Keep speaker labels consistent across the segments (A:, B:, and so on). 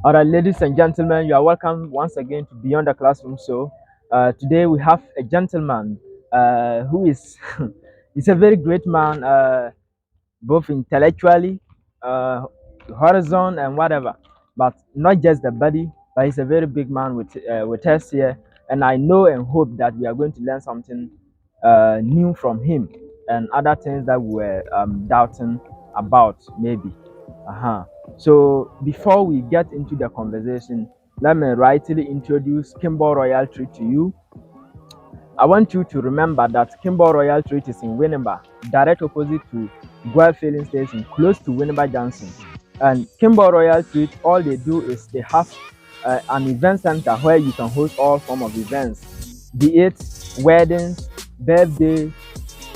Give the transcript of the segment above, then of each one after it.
A: All right, ladies and gentlemen, you are welcome once again to Beyond the Classroom Show. Today we have a gentleman who is he's a very great man, both intellectually, uh, horizon and whatever, but not just the body, but he's a very big man with us here. And I know and hope that we are going to learn something new from him and other things that we were doubting about, maybe. Uh-huh. So before we get into the conversation, let me rightly introduce Kimball Royal Tree to you. I want you to remember that Kimball Royal Tree is in Winneba, direct opposite to Guelph Filling Station, close to Winneba Junction. And Kimball Royal Tree, all they do is they have an event center where you can host all form of events, be it weddings, birthday,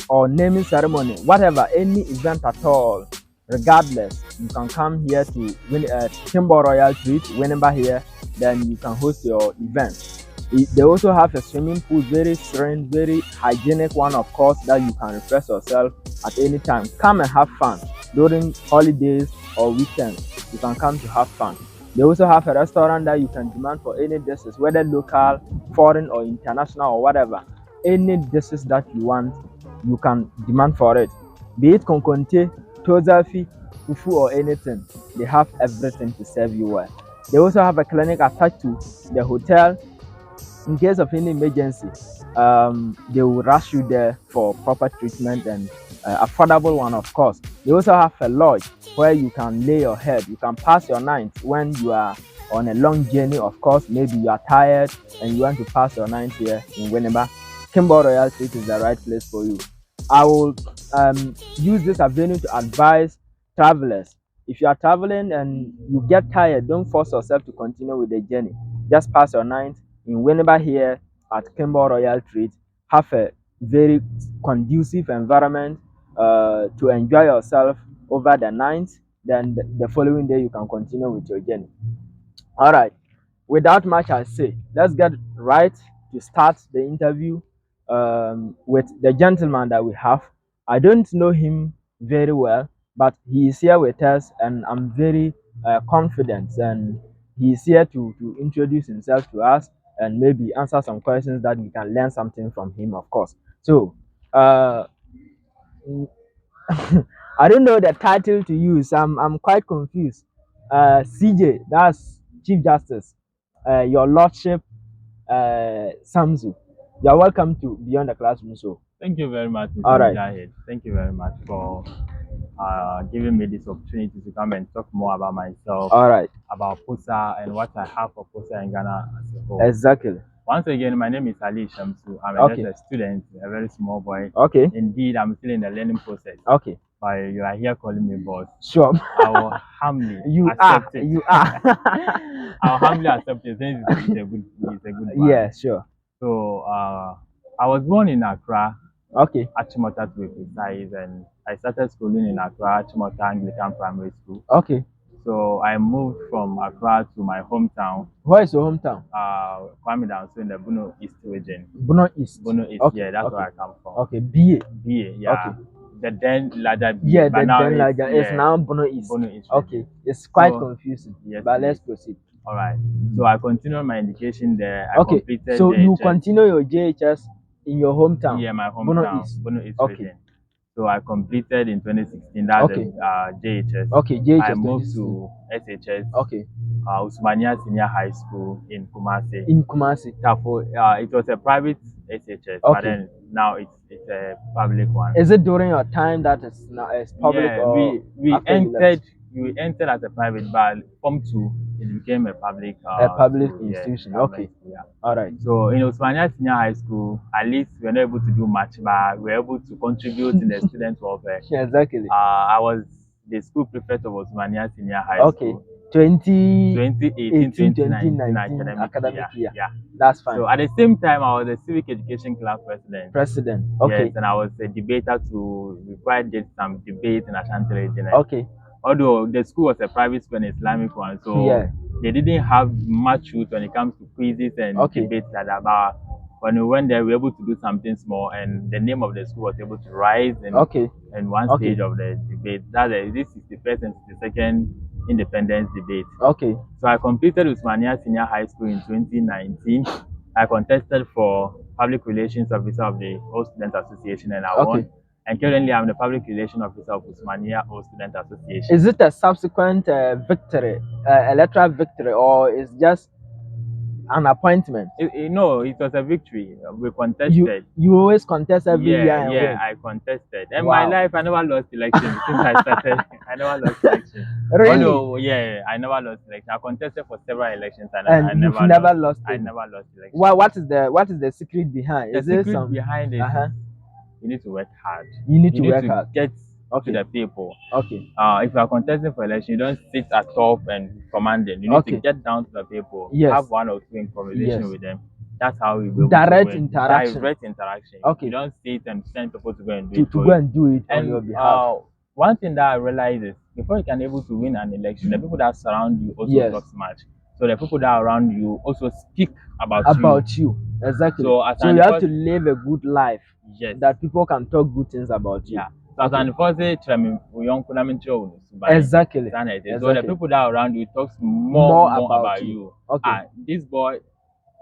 A: or naming ceremony, whatever, any event at all. Regardless, you can come here to Kimball Royal Treat, Winneba here, then you can host your event. They also have a swimming pool, very serene, very hygienic one, of course, that you can refresh yourself at any time. Come and have fun during holidays or weekends. You can come to have fun. They also have a restaurant that you can demand for any dishes, whether local, foreign, or international, or whatever. Any dishes that you want, you can demand for it. Be it konkonte, tozafi, fufu, or anything. They have everything to serve you well. They also have a clinic attached to the hotel. In case of any emergency, they will rush you there for proper treatment and affordable one, of course. They also have a lodge where you can lay your head. You can pass your night when you are on a long journey, of course. Maybe you are tired and you want to pass your night here in Winneba. Kimball Royal Street is the right place for you. I will use this avenue to advise travelers. If you are traveling and you get tired, don't force yourself to continue with the journey. Just pass your night in Winneba here at Kimball Royal Treat. Have a very conducive environment to enjoy yourself over the night. Then the following day you can continue with your journey. All right. Without much I say, let's get right to start the interview with the gentleman that we have. I don't know him very well, but he is here with us, and I'm very confident. And he is here to introduce himself to us and maybe answer some questions that we can learn something from him, of course. So, I don't know the title to use. I'm quite confused. CJ, that's Chief Justice. Your Lordship, Samzu. You're welcome to Beyond the Classroom Show.
B: Thank you very much, Mr.
A: All right.
B: Mujahid. Thank you very much for giving me this opportunity to come and talk more about myself,
A: All right.
B: about POSSA and what I have for POSSA in Ghana as a whole.
A: Exactly.
B: Once again, my name is Ali Shamsu. I'm
A: Okay.
B: just a student, a very small boy.
A: Okay.
B: Indeed, I'm still in the learning process.
A: Okay.
B: But you are here calling me boss.
A: Sure.
B: I will humbly accept it.
A: You are.
B: I will humbly accept it since it's a good man.
A: Yeah, sure.
B: So I was born in Accra.
A: Okay.
B: Achimota to be precise, and I started schooling in Accra, Achimota Anglican Primary School.
A: Okay.
B: So I moved from Accra to my hometown.
A: Where is your hometown?
B: Kwame down, so in the Bono East region.
A: Bono East.
B: Bono East,
A: Okay.
B: yeah, that's
A: Okay.
B: where I come from.
A: Okay, BA.
B: BA, yeah.
A: Okay.
B: The then larger BA.
A: Yeah,
B: but
A: the
B: now
A: then larger. It's now Bono East.
B: Bono East.
A: Okay, it's quite
B: So,
A: confusing.
B: yes,
A: But
B: it
A: let's
B: is.
A: proceed.
B: All right. So I continued my education there. I
A: Okay,
B: completed
A: so you
B: JHS.
A: continue your JHS in your hometown.
B: Yeah, my hometown,
A: Bono East.
B: Bono East
A: Okay.
B: region. So I completed in 2016. That's
A: Okay.
B: the JHS.
A: Okay, JHS.
B: I moved
A: 2016.
B: to SHS,
A: Okay,
B: Usmania Senior High School in Kumasi.
A: in Kumasi.
B: It was a private SHS, but
A: Okay.
B: then now it's a public one.
A: Is it during your time that it's now it's public
B: Yeah,
A: or
B: we
A: after you left?
B: entered as a private, but Form 2 it became a public
A: A public
B: school, yeah,
A: institution.
B: government
A: Okay.
B: school, yeah.
A: All right.
B: So in Usmania Senior High School, at least we were not able to do much, but we were able to contribute in the student welfare.
A: Yeah, exactly.
B: I was the school prefect of Usmania Senior High
A: Okay.
B: School.
A: 2018,
B: 2018-2019
A: academic year.
B: Yeah.
A: That's fine.
B: So at the same time, I was a civic education club president.
A: President. Okay.
B: Yes, and I was a debater to require did some debates in Ashanti region.
A: Okay.
B: Although the school was a private school and Islamic one, so
A: Yeah.
B: they didn't have much truth when it comes to quizzes and
A: Okay.
B: debates like that. But when we went there, we were able to do something small, and the name of the school was able to rise in
A: Okay.
B: one
A: Okay.
B: stage of the debate. This is the first and 62nd independence debate.
A: Okay.
B: So I completed Usmania Senior High School in 2019. I contested for Public Relations Officer of the Old Student Association and I
A: Okay.
B: won. And currently I'm the Public Relations Officer of Usmania Old Student Association.
A: Is it a subsequent victory, electoral victory, or is just an appointment?
B: No, it was a victory. We contested.
A: You always contest every year and win.
B: I contested. And
A: Wow.
B: my life, I never lost election since I started. I never lost election.
A: Really?
B: Although, yeah, I never lost election. I contested for several elections and I
A: you've
B: never
A: never
B: lost.
A: lost
B: I
A: any?
B: never lost election.
A: What is the secret behind?
B: The
A: Is there
B: secret
A: some
B: behind it,
A: Uh-huh.
B: you need to work hard.
A: You need to work hard.
B: Get
A: Okay.
B: to the people.
A: Okay.
B: If you are contesting for election, you don't sit at top and commanding. You need
A: Okay.
B: to get down to the people.
A: Yes.
B: Have one or two in conversation
A: Yes.
B: with them. That's how we will
A: Direct interaction.
B: Direct interaction.
A: Okay.
B: You don't sit and send people to go and do it.
A: To go and do it on
B: And
A: your behalf.
B: one thing that I realized is before you can able to win an election, the people that surround you also
A: Yes.
B: talk much. So the people that are around you also speak about
A: you. Exactly.
B: So
A: you have to live a good life.
B: Yes.
A: That people can talk good things about you.
B: Yeah. So as an first
A: Exactly.
B: So the people that are around you talks more about you.
A: Okay.
B: This boy,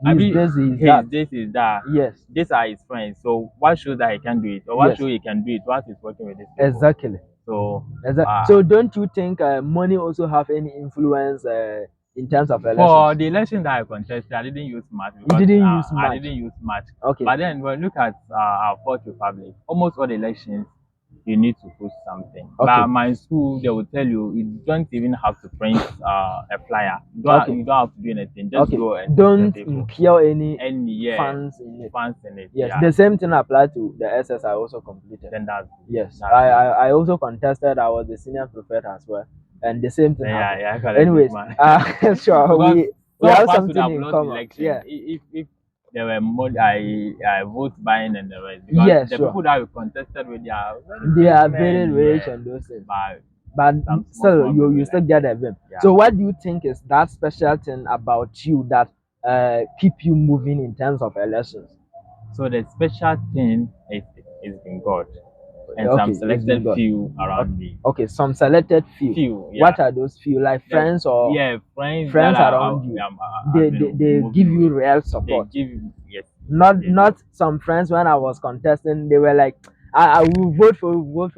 A: This is that. Yes.
B: These are his friends. So what shows that he can do it, or what shows he can do it? What is working with this people?
A: Exactly.
B: So
A: so don't you think money also have any influence in terms of elections?
B: For the election that I contested, I didn't use much.
A: You didn't use much.
B: I didn't use much.
A: Okay.
B: But then when you look at our Fourth Republic, almost all the elections, you need to post something.
A: Okay.
B: But my school, they will tell you don't even have to print a flyer. You don't have to do anything. Just go and
A: don't incur any funds in it.
B: Funds in it.
A: Yes. The same thing applied to the SS I also completed.
B: Then that's
A: yes. I also contested. I was the senior prefect as well, and the same thing happened.
B: Yeah.
A: Anyways, sure. we have something in common.
B: Election. Yeah. If there were more, I vote buying and the rest. Because the people that we contested with,
A: they are very rich and those things. But still, you still get a win. Yeah. So, what do you think is that special thing about you that keep you moving in terms of elections?
B: So the special thing is in God and some selected few around me.
A: Okay, some selected few.
B: Yeah.
A: What are those few? Like friends or
B: friends
A: around you? They give you real support.
B: They give yes.
A: Not some friends when I was contesting. They were like, I will vote for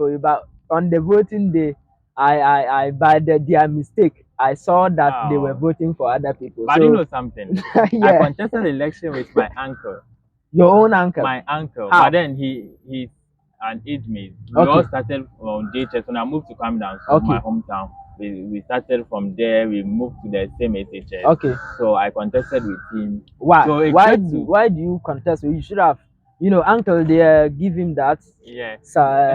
A: you, but on the voting day, I by their mistake, I saw that they were voting for other people.
B: But you know something? I contested the election with my uncle.
A: Your own uncle?
B: My uncle.
A: How?
B: But then he's an age mate. We all started from JHS. When I moved to Camden, my hometown, we started from there. We moved to the same SHS.
A: Okay.
B: So I contested with him.
A: Why? So why do you contest? You should have, uncle there, give him that.
B: Yeah.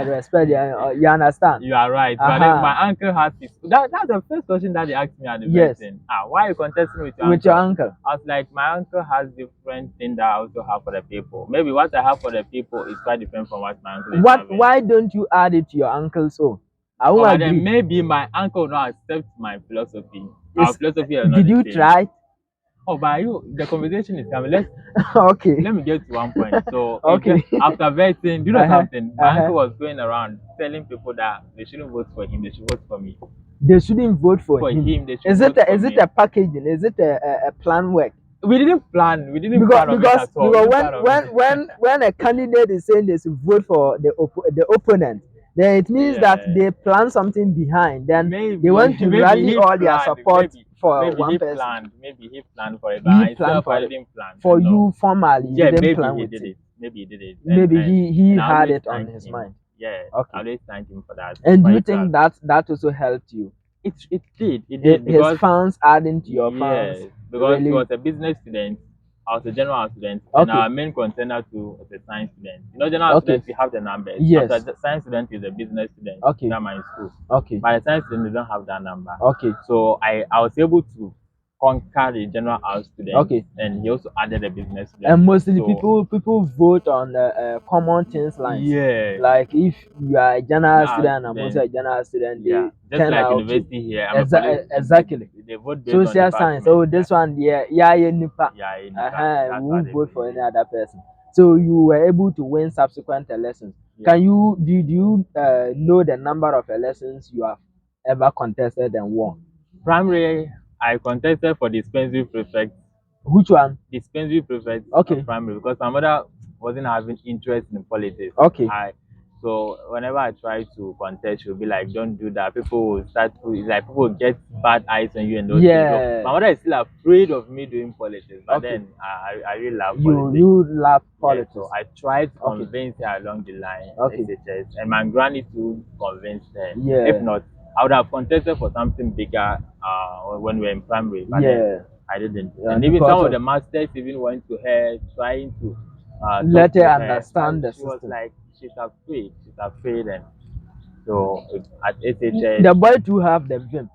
A: Respect. You understand?
B: You are right. But then my uncle has this. That's the first question that they asked me at the beginning. Why are you contesting with your uncle?
A: With your uncle?
B: I was like, my uncle has different things that I also have for the people. Maybe what I have for the people is quite different from what my uncle is having.
A: Why don't you add it to your uncle's own? I won't agree.
B: Then maybe my uncle will not accept my philosophy. Our philosophy is not
A: Did you try?
B: Oh, but the conversation is coming.
A: Okay.
B: Let me get to one point. So after vetting, do you know something? My uncle was going around telling people that they shouldn't vote for him, they should vote for me.
A: They shouldn't vote for him. Is it a packaging? Is it a plan work?
B: We didn't plan. We didn't
A: plan because when a candidate is saying they should vote for the opponent, then it means that they plan something behind. Then they want to rally all their support for one person.
B: Maybe he planned for it, but I didn't plan.
A: For you formally, you didn't plan
B: with it. Maybe he did it.
A: Maybe he had it on his mind.
B: Yeah.
A: Okay.
B: I always thank him for that.
A: And do you think that also helped you?
B: It did. It did.
A: His funds adding to your funds.
B: Yes, because he was a business student. I was a general student, and our main contender too was a science student. General students, we have the numbers.
A: Yes.
B: But the science student is a business student.
A: Okay.
B: That's my school.
A: Okay.
B: But the science student, they don't have that number.
A: Okay.
B: So I was able to conquer the general art student.
A: Okay.
B: And he also added a business student.
A: And mostly people vote on common things like like if you are a general student and I'm also a general student, they
B: just like university here.
A: Exactly.
B: They vote based
A: social
B: on
A: science. So this one, we won't vote for any other person. So you were able to win subsequent elections. Did you know the number of elections you have ever contested and won?
B: Primary, I contested for dispensary prefect.
A: Which one?
B: Dispensary prefect.
A: Okay.
B: Primary, because my mother wasn't having interest in politics.
A: Okay.
B: So whenever I try to contest, she'll be like, "Don't do that. People will people will get bad eyes on you and those things." So my mother is still afraid of me doing politics. But then I really love politics.
A: You love politics.
B: So I tried to convince her along the line, SHS, and my granny too convinced her. If not, I would have contested for something bigger when we were in primary. But then I didn't. And even some of the masters even went to her trying to
A: let her understand the system.
B: She was like, she's afraid, and so at SHS.
A: The boy too have the vim.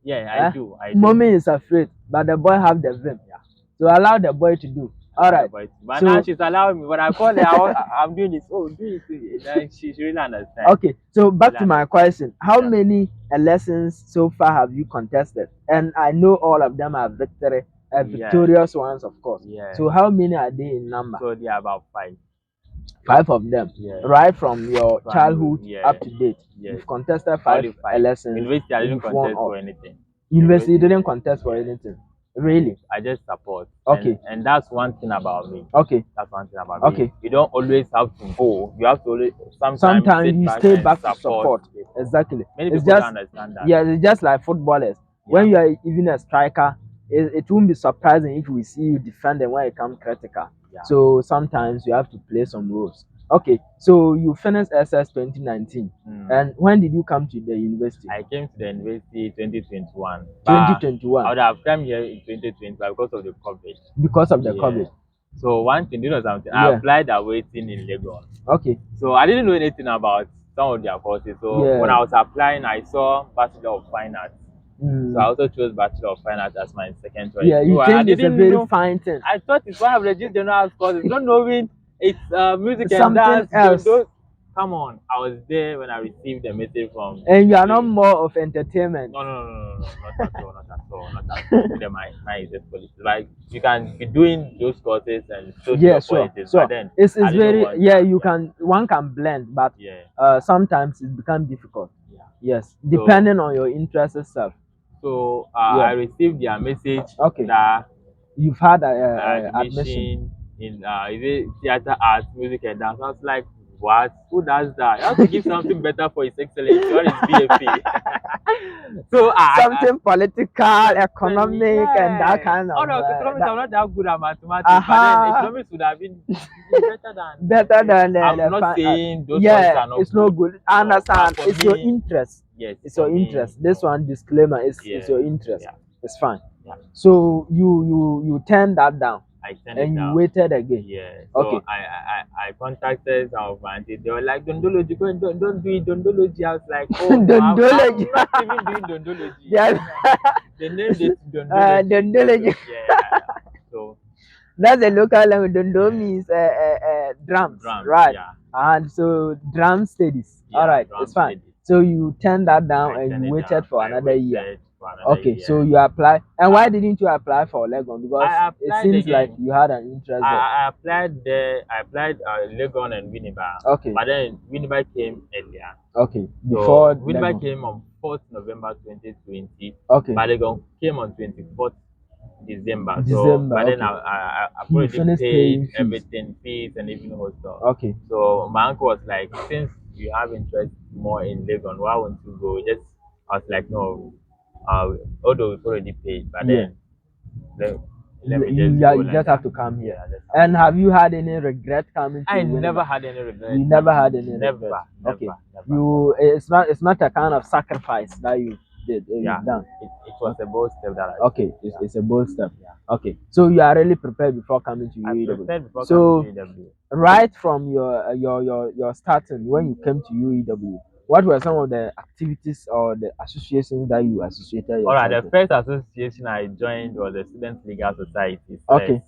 B: Yeah, I do.
A: Mommy is afraid, but the boy have the vim. Yeah. So allow the boy to do. All right.
B: But now she's allowing me. When I call her, I'm doing this. Oh, do it. She really understands.
A: Okay. So back to my question. How many lessons so far have you contested? And I know all of them are victorious ones, of course. Yeah. So how many are they in number?
B: So they are about 5.
A: 5 of them. Yeah. Right from your childhood up to date. Yeah. You've contested 5 lessons.
B: University, I didn't contest for anything.
A: University, you didn't contest for anything. Really?
B: I just support.
A: Okay.
B: And that's one thing about me.
A: Okay.
B: That's one thing about me. You don't always have to go. You have to always
A: sometimes you stay back to support. Exactly.
B: Many people don't understand that.
A: Yeah, it's just like footballers. Yeah. When you are even a striker, it won't be surprising if we see you defending when it comes critical. Yeah. So sometimes you have to play some roles. Okay, so you finished SS 2019, and when did you come to the university?
B: I came to the university 2021.
A: 2021.
B: I would have come here in 2020 because of the COVID.
A: Because of the COVID.
B: So one thing, you know something, I applied awaiting in Lagos.
A: Okay.
B: So I didn't know anything about some of their courses. So when I was applying, I saw Bachelor of Fine Arts. So I also chose Bachelor of Fine Arts as my second choice.
A: Yeah, you think it's a very fine thing.
B: I thought it's one of the general courses. Not knowing it's music and
A: something
B: dance. Come on, I was there when I received the message from.
A: And you are not more of entertainment.
B: No, not at all. My is just politics. Like you can be doing those courses and still politics,
A: so
B: but then
A: it's very one can blend, but sometimes it becomes difficult. Yeah. Yes, depending on your interest itself.
B: So I received their message that
A: you've had admission
B: in is it theater arts, music and dance. I was like, what? Who does that? You have to give something better for His Excellency. What is BFA? So
A: something political, economic, and that kind of.
B: Oh no, economics are not that good at mathematics, but then economics would have been better than. I'm not saying those ones are not.
A: It's not good. I understand. It's your interest.
B: Yes,
A: it's your interest. This one disclaimer is it's your interest. Yeah. It's fine. Yeah. So you turned that down.
B: I turned it down.
A: And you waited again.
B: Yeah. So I contacted some of my aunties. They were like, Dondology, don't do it, Dondology. I was like, oh,
A: Dondology.
B: I'm not even doing Dondology. Yeah. They named it Dondology.
A: Dondology.
B: Yeah. So
A: that's a local language. Dondo means drums, right? Yeah. And so drum studies. Yeah, all right, it's fine. Studies. So you turned that down and you waited for another year. Okay, so you applied. And why didn't you apply for Legon? Because it seems like you had an interest there.
B: I applied there. I applied Legon and Winneba. Okay. But then Winneba came earlier.
A: Okay. Before
B: Winneba came on 4th November 2020.
A: Okay.
B: But Legon came on 24th December. So, but then I've already paid everything, fees and even hostel.
A: Okay.
B: So my uncle was like, since you have interest more in Legon, why won't you go? I was like, no. Although we've already paid, but then let me
A: you just have to come here. And have you had any regret coming to
B: I never had any regret.
A: You never had any
B: regret?
A: Okay. It's not a kind of sacrifice that you did.
B: You've done. It was a bold step that I
A: okay, it's a bold step. Yeah. Okay. So you are really prepared before coming to UEW.
B: Prepared before coming to UEW.
A: Right from your starting when you came to UEW, what were some of the activities or the associations that you associated yourself
B: with? All right, the first association I joined was the Students Legal Society.
A: Okay,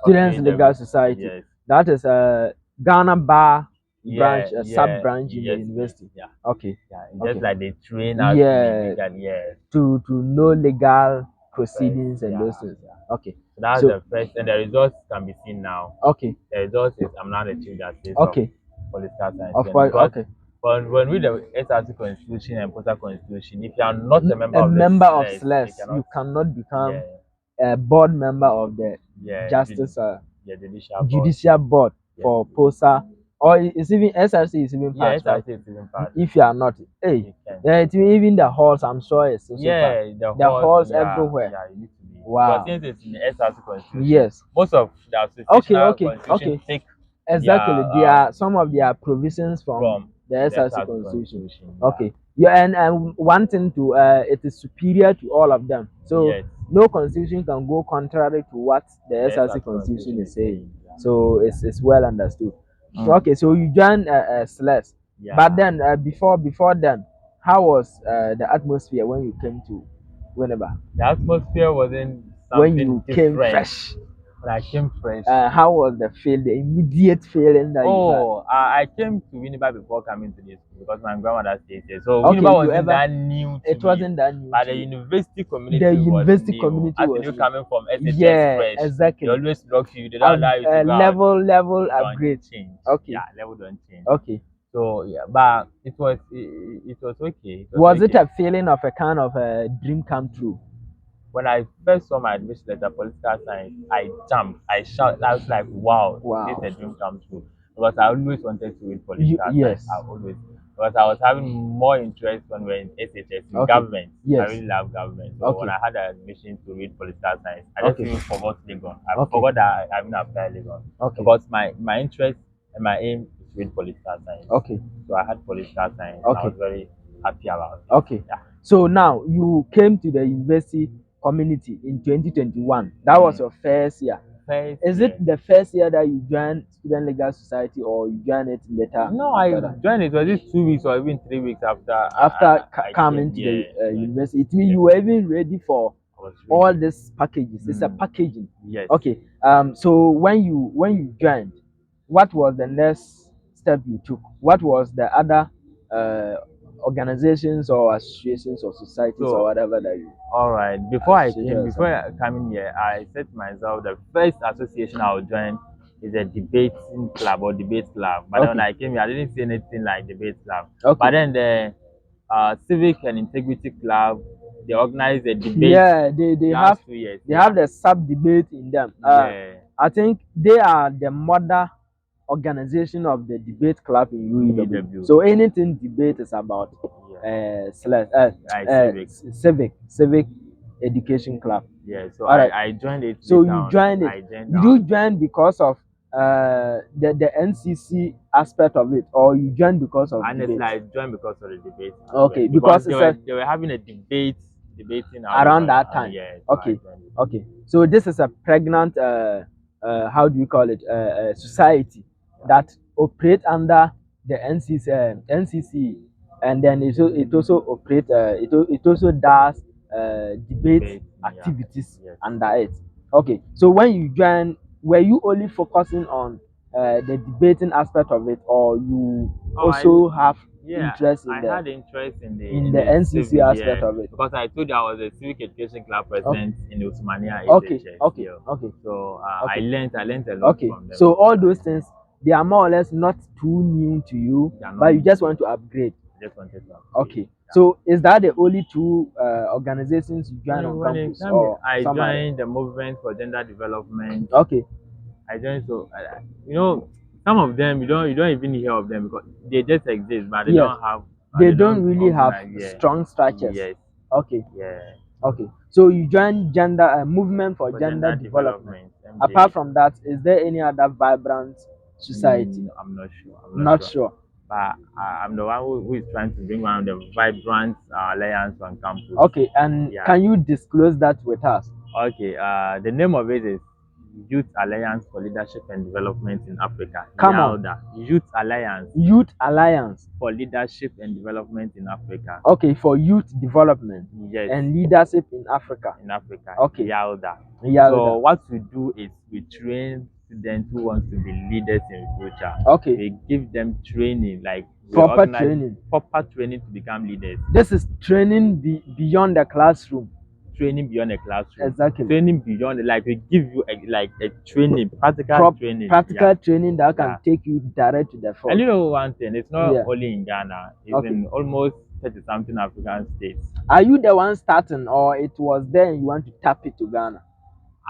A: Students Legal Society. Yes. That is a Ghana Bar branch, a sub branch in the university.
B: Yeah.
A: Okay.
B: Yeah, just like they train us
A: to know legal proceedings and those things. Okay.
B: So that's the first, and the results can be seen now.
A: Okay.
B: The results is I'm now the Chief Justice.
A: Okay.
B: Political Science.
A: Of course. Okay.
B: But when we the SRC Constitution and POSSA Constitution, if you are not a member
A: of SLES, you cannot become a board member of the Justice Judicial Board for POSSA, or it's even SRC is even part.
B: SRC is even part.
A: If you are not, it's even the halls. I'm sure it's also part. The halls everywhere.
B: Yeah, you need to be.
A: Wow.
B: But since it's in the SRC Constitution,
A: yes,
B: most of the association take
A: exactly. There are some of their provisions from the SRC Constitution. Okay. Yeah, and one thing to it is superior to all of them. So no constitution can go contrary to what the SRC Constitution is saying. So it's well understood. Okay, so you joined SLES, but then before then, how was the atmosphere when you came to Winneba?
B: The atmosphere wasn't something
A: when you
B: different.
A: Came fresh.
B: When I came fresh.
A: How was the feel, the immediate feeling that you had?
B: I came to Winneba before coming to this school because my grandmother stayed here. So Winneba wasn't that new to me.
A: Wasn't that new.
B: But the university community was new. As you coming from SHS fresh,
A: exactly.
B: They always block you. They don't allow you to go
A: level upgrade.
B: Change.
A: Okay.
B: Yeah, level don't change.
A: Okay.
B: So but it was okay.
A: Was it a feeling of a kind of a dream come true?
B: When I first saw my admission letter, political science, I jumped, I shouted. I was like, wow, this is a dream come true. Because I always wanted to read political science. Because I was having more interest when we were in SHS, in government. I really love government. So when I had an admission to read political science, I just even forgot Legon. I forgot that I haven't applied Legon. Because my interest and my aim is to read political science. So I had political science. And I was very happy about it. Yeah.
A: So now you came to the university community in 2021. That was your first year. Is it the first year that you joined Student Legal Society, or you joined it later?
B: No, I joined it. Was it 2 weeks or even 3 weeks after
A: coming to the university? It means you were even ready for all these packages. It's a packaging.
B: Yes.
A: Okay. So when you joined, what was the next step you took? What was the other organizations or associations or societies or whatever that you?
B: All right. Before coming here, I said to myself the first association I would join is a debating club or debate club. But then when I came here, I didn't see anything like debate club. But then the civic and integrity club, they organize a debate.
A: Yeah, they have 2 years. They have the sub debate in them. I think they are the mother organization of the debate club in UEW. So anything debate is about civic education club.
B: Yeah, so I joined it.
A: So you joined it. Did you join because of the NCC aspect of it, or you joined because of
B: honestly, I joined because of the debate.
A: Okay, because
B: they were having a debating
A: around that time. Okay. So this is a pregnant how do you call it, society that operate under the NCC, and then it also operate it also does debate activities under it. Okay, so when you join, were you only focusing on the debating aspect of it, or you also have interest in
B: I had interest in
A: the NCC aspect of it?
B: Because I told you I was a civic education club president in Usmania.
A: Okay.
B: So I learned a lot from them.
A: So all those things, they are more or less not too new to you, but you just want to upgrade.
B: I just wanted to upgrade.
A: Okay. So is that the only two organizations you joined on campus?
B: I joined the Movement for Gender Development.
A: Okay.
B: I joined, so some of them you don't even hear of them because they just exist, but they don't have.
A: They don't really have strong structures.
B: Yes.
A: Okay.
B: Yeah.
A: Okay. So you joined Movement for Gender Development. Apart from that, is there any other vibrant society?
B: I'm not sure.
A: Not sure.
B: But I'm the one who is trying to bring one of the vibrant alliance on campus.
A: Okay, and can you disclose that with us?
B: Okay. The name of it is Youth Alliance for Leadership and Development in Africa.
A: Come on.
B: Youth Alliance.
A: Youth Alliance for
B: Leadership and Development in Africa.
A: Okay, for youth development.
B: Yes.
A: And leadership in Africa. Okay.
B: Yalda. So what we do is we train students who want to be leaders in the future.
A: Okay.
B: We give them training, like
A: proper
B: training to become leaders.
A: This is training beyond the classroom.
B: training beyond the classroom.
A: Exactly.
B: Training beyond, like we give you a training, practical training.
A: Practical training that can take you direct to the front.
B: And you know one thing, it's not only in Ghana, it's in almost 30-something African states.
A: Are you the one starting, or it was there and you want to tap it to Ghana?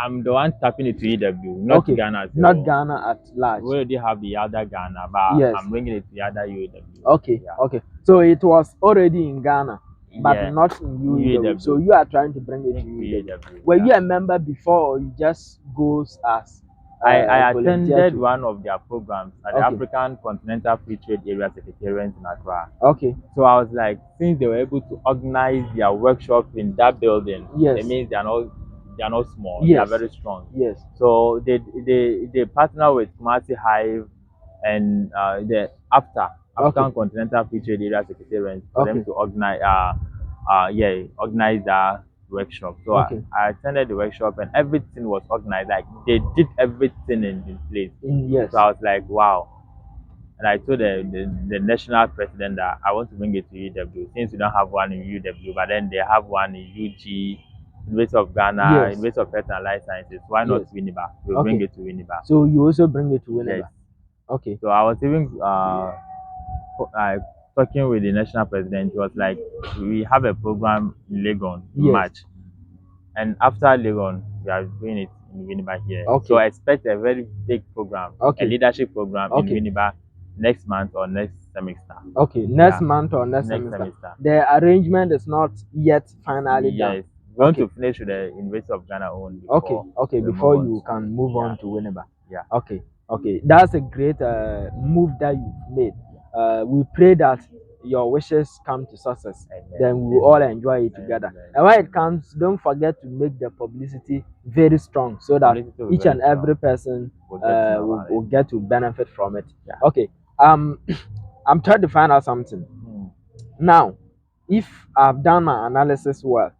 B: I'm the one tapping it to UEW, not Ghana.
A: Not Ghana at large.
B: We already have the other Ghana, but I'm bringing it to the other UEW.
A: Okay, okay. So it was already in Ghana, but not in UEW. So you are trying to bring it to UEW. Were you a member before, or you just goes as?
B: I attended one of their programs at the African Continental Free Trade Area Secretariat in Accra.
A: Okay.
B: So I was like, since they were able to organize their workshop in that building, it means they are not small. They are very strong.
A: Yes.
B: So they partner with Kumasi Hive and the African Continental Free Trade Area Secretariat for them to organize organize that workshop. So I attended the workshop and everything was organized. Like they did everything in place.
A: Yes.
B: So I was like, wow. And I told the national president that I want to bring it to UW, since we don't have one in UW, but then they have one in UG, University of Ghana, University of Health and Life Sciences. Why not Winneba? We'll bring it to Winneba.
A: So you also bring it to Winneba?
B: Yes.
A: Okay.
B: So I was even talking with the national president. He was like, we have a program in Legon in March. And after Legon, we are doing it in Winneba here. So I expect a very big program, a leadership program in Winneba next month or next semester.
A: Okay, next month or next semester. The arrangement is not yet finally done.
B: We want to finish with the University of Ghana own.
A: Before you can move on to Winneba.
B: Yeah.
A: Okay. That's a great move that you've made. We pray that your wishes come to success. Then we will all enjoy it together. And when it comes, don't forget to make the publicity very strong so that each and every person will get to benefit from it. Okay. I'm trying to find out something. Now, if I've done my analysis well,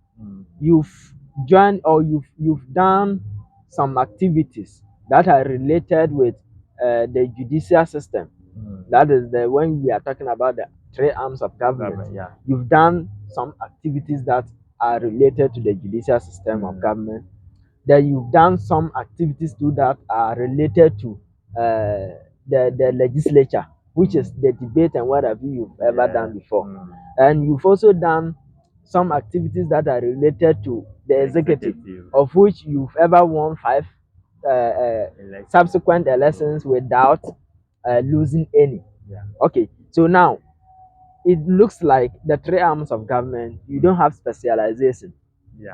A: you've joined or you've done some activities that are related with the judicial system. That is when we are talking about the three arms of government. You've done some activities that are related to the judicial system of government. Then you've done some activities too that are related to the legislature, which is the debate and whatever you've ever done before. And you've also done some activities that are related to the executive, of which you've ever won 5 subsequent elections without losing any. Okay, so now it looks like the three arms of government, you don't have specialization.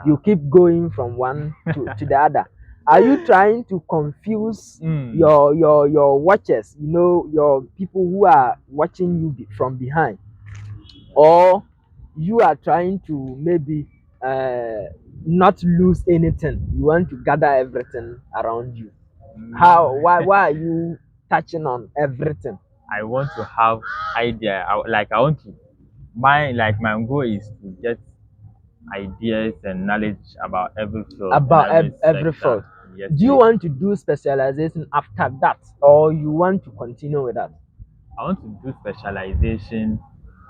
A: You keep going from one to the other. Are you trying to confuse your watchers, your people who are watching you from behind? Or you are trying to maybe not lose anything? You want to gather everything around you. Why are you touching on everything?
B: I want to have idea. My goal is to get ideas and knowledge about every field.
A: Every field. Yes, do you want to do specialization after that, or you want to continue with that?
B: I want to do specialization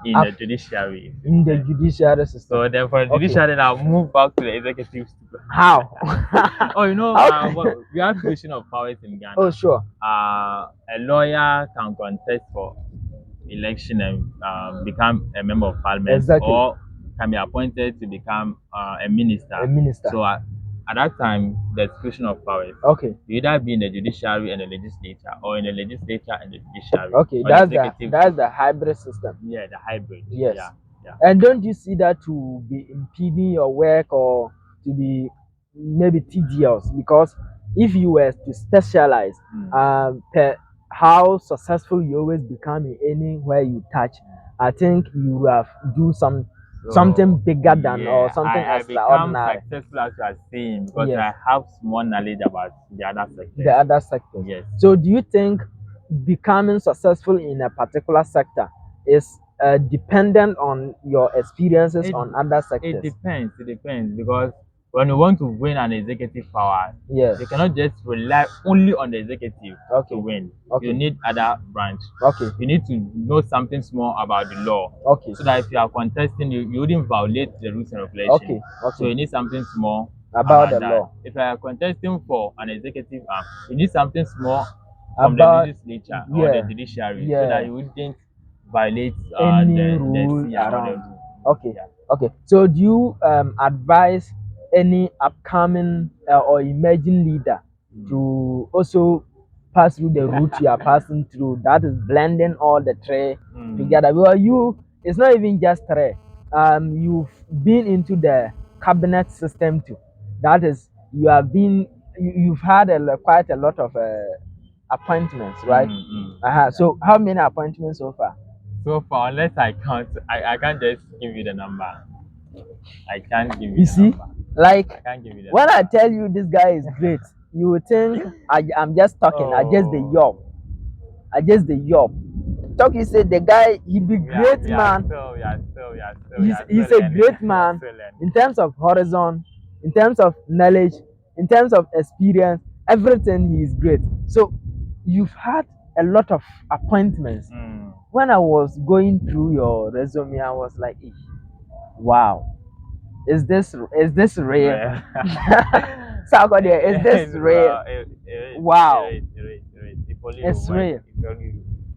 B: in the judiciary.
A: In the judiciary system.
B: So then for the judiciary, I'll move back to the executive system.
A: How?
B: We have creation of powers in Ghana.
A: Oh, sure.
B: A lawyer can contest for election and become a member of parliament, or can be appointed to become a minister. So at that time, the exclusion of powers.
A: Okay.
B: You either be in the judiciary and the legislature, or in the legislature and the judiciary.
A: Okay, that's the hybrid system.
B: Yeah, the hybrid.
A: Yes. Yeah. And don't you see that to be impeding your work, or to be maybe tedious? Because if you were to specialize, how successful you always become in anywhere you touch, I think you have do something bigger than or something extraordinary.
B: I become successful as you are saying, because I have more knowledge about the other sector.
A: The other sector.
B: Yes.
A: So do you think becoming successful in a particular sector is dependent on your experiences on other sectors?
B: It depends because when you want to win an executive power,
A: yes,
B: you cannot just rely only on the executive
A: okay,
B: to win.
A: okay,
B: You need other branch.
A: okay,
B: You need to know something small about the law.
A: okay,
B: So that if you are contesting, you wouldn't violate the rules and regulations.
A: okay, okay.
B: So you need something small
A: about the
B: that.
A: law.
B: If you are contesting for an executive arm, you need something small from the legislature or the judiciary, so that you wouldn't violate
A: any rule around. Okay, yeah. Okay. So do you advise any upcoming or emerging leader to also pass through the route you are passing through? That is blending all the three together. Well, it's not even just three. You've been into the cabinet system too. That is, you've had quite a lot of appointments, right? So how many appointments so far?
B: So far, unless I count, I can't just give you the number. I can't give you.
A: You see,
B: number.
A: Like
B: I can't give you the
A: when
B: number.
A: I tell you this guy is great, you would think I'm just talking. I just the yob. I just the yob. Talk, you say the guy, he be great man. He's a great man in terms of horizon, in terms of knowledge, in terms of experience, everything. He is great. So you've had a lot of appointments. When I was going through your resume, I was like, wow, is this real? Is this real? Wow, it's real.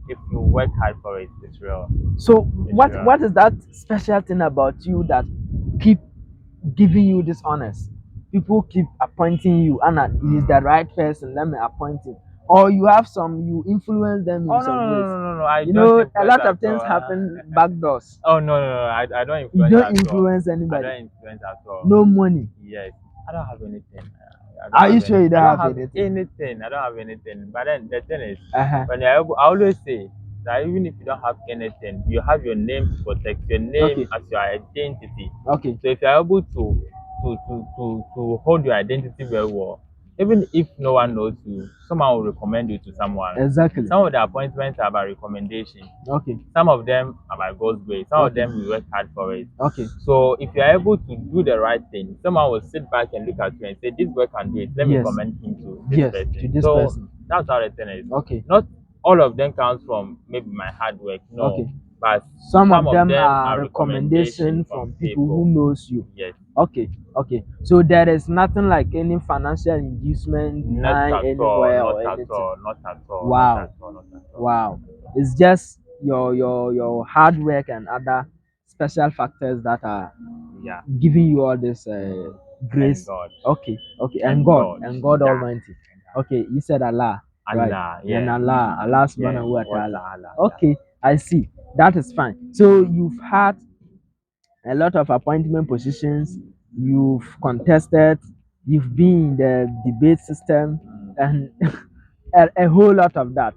B: If you work hard for it, it's real.
A: So what is that special thing about you that keep giving you this honors? People keep appointing you, Anna, he's the right person, let me appoint him. Or you influence them in some ways.
B: No.
A: A lot of things happen back doors.
B: Oh no, I don't influence.
A: You don't influence anybody.
B: I don't influence at all.
A: No money.
B: Yes, I don't have anything.
A: Are you sure you don't have
B: anything? I don't have anything. But then the thing is, when I always say that even if you don't have anything, you have your name to protect, your name as your identity.
A: Okay.
B: So if you're able to hold your identity very well, even if no one knows you, someone will recommend you to someone.
A: Exactly.
B: Some of the appointments are by recommendation.
A: Okay.
B: Some of them are by God's grace. Some of them we work hard for it.
A: Okay.
B: So if you're able to do the right thing, someone will sit back and look at you and say, "This boy can do it. Let me recommend him to this person."
A: To this person.
B: That's how the thing is.
A: Okay.
B: Not all of them comes from maybe my hard work. No.
A: Okay.
B: But
A: some of them are recommendation from people who knows you.
B: Yes.
A: Okay. So there is nothing like any financial inducement anywhere or anything.
B: Not at all.
A: Wow. Wow. It's just your hard work and other special factors that are giving you all this grace. Okay. And God Almighty. Okay, you said Allah. Right. And Allah subhanahu wa ta'ala. Okay, I see. That is fine. So you've had a lot of appointment positions, you've contested, you've been in the debate system, and a whole lot of that.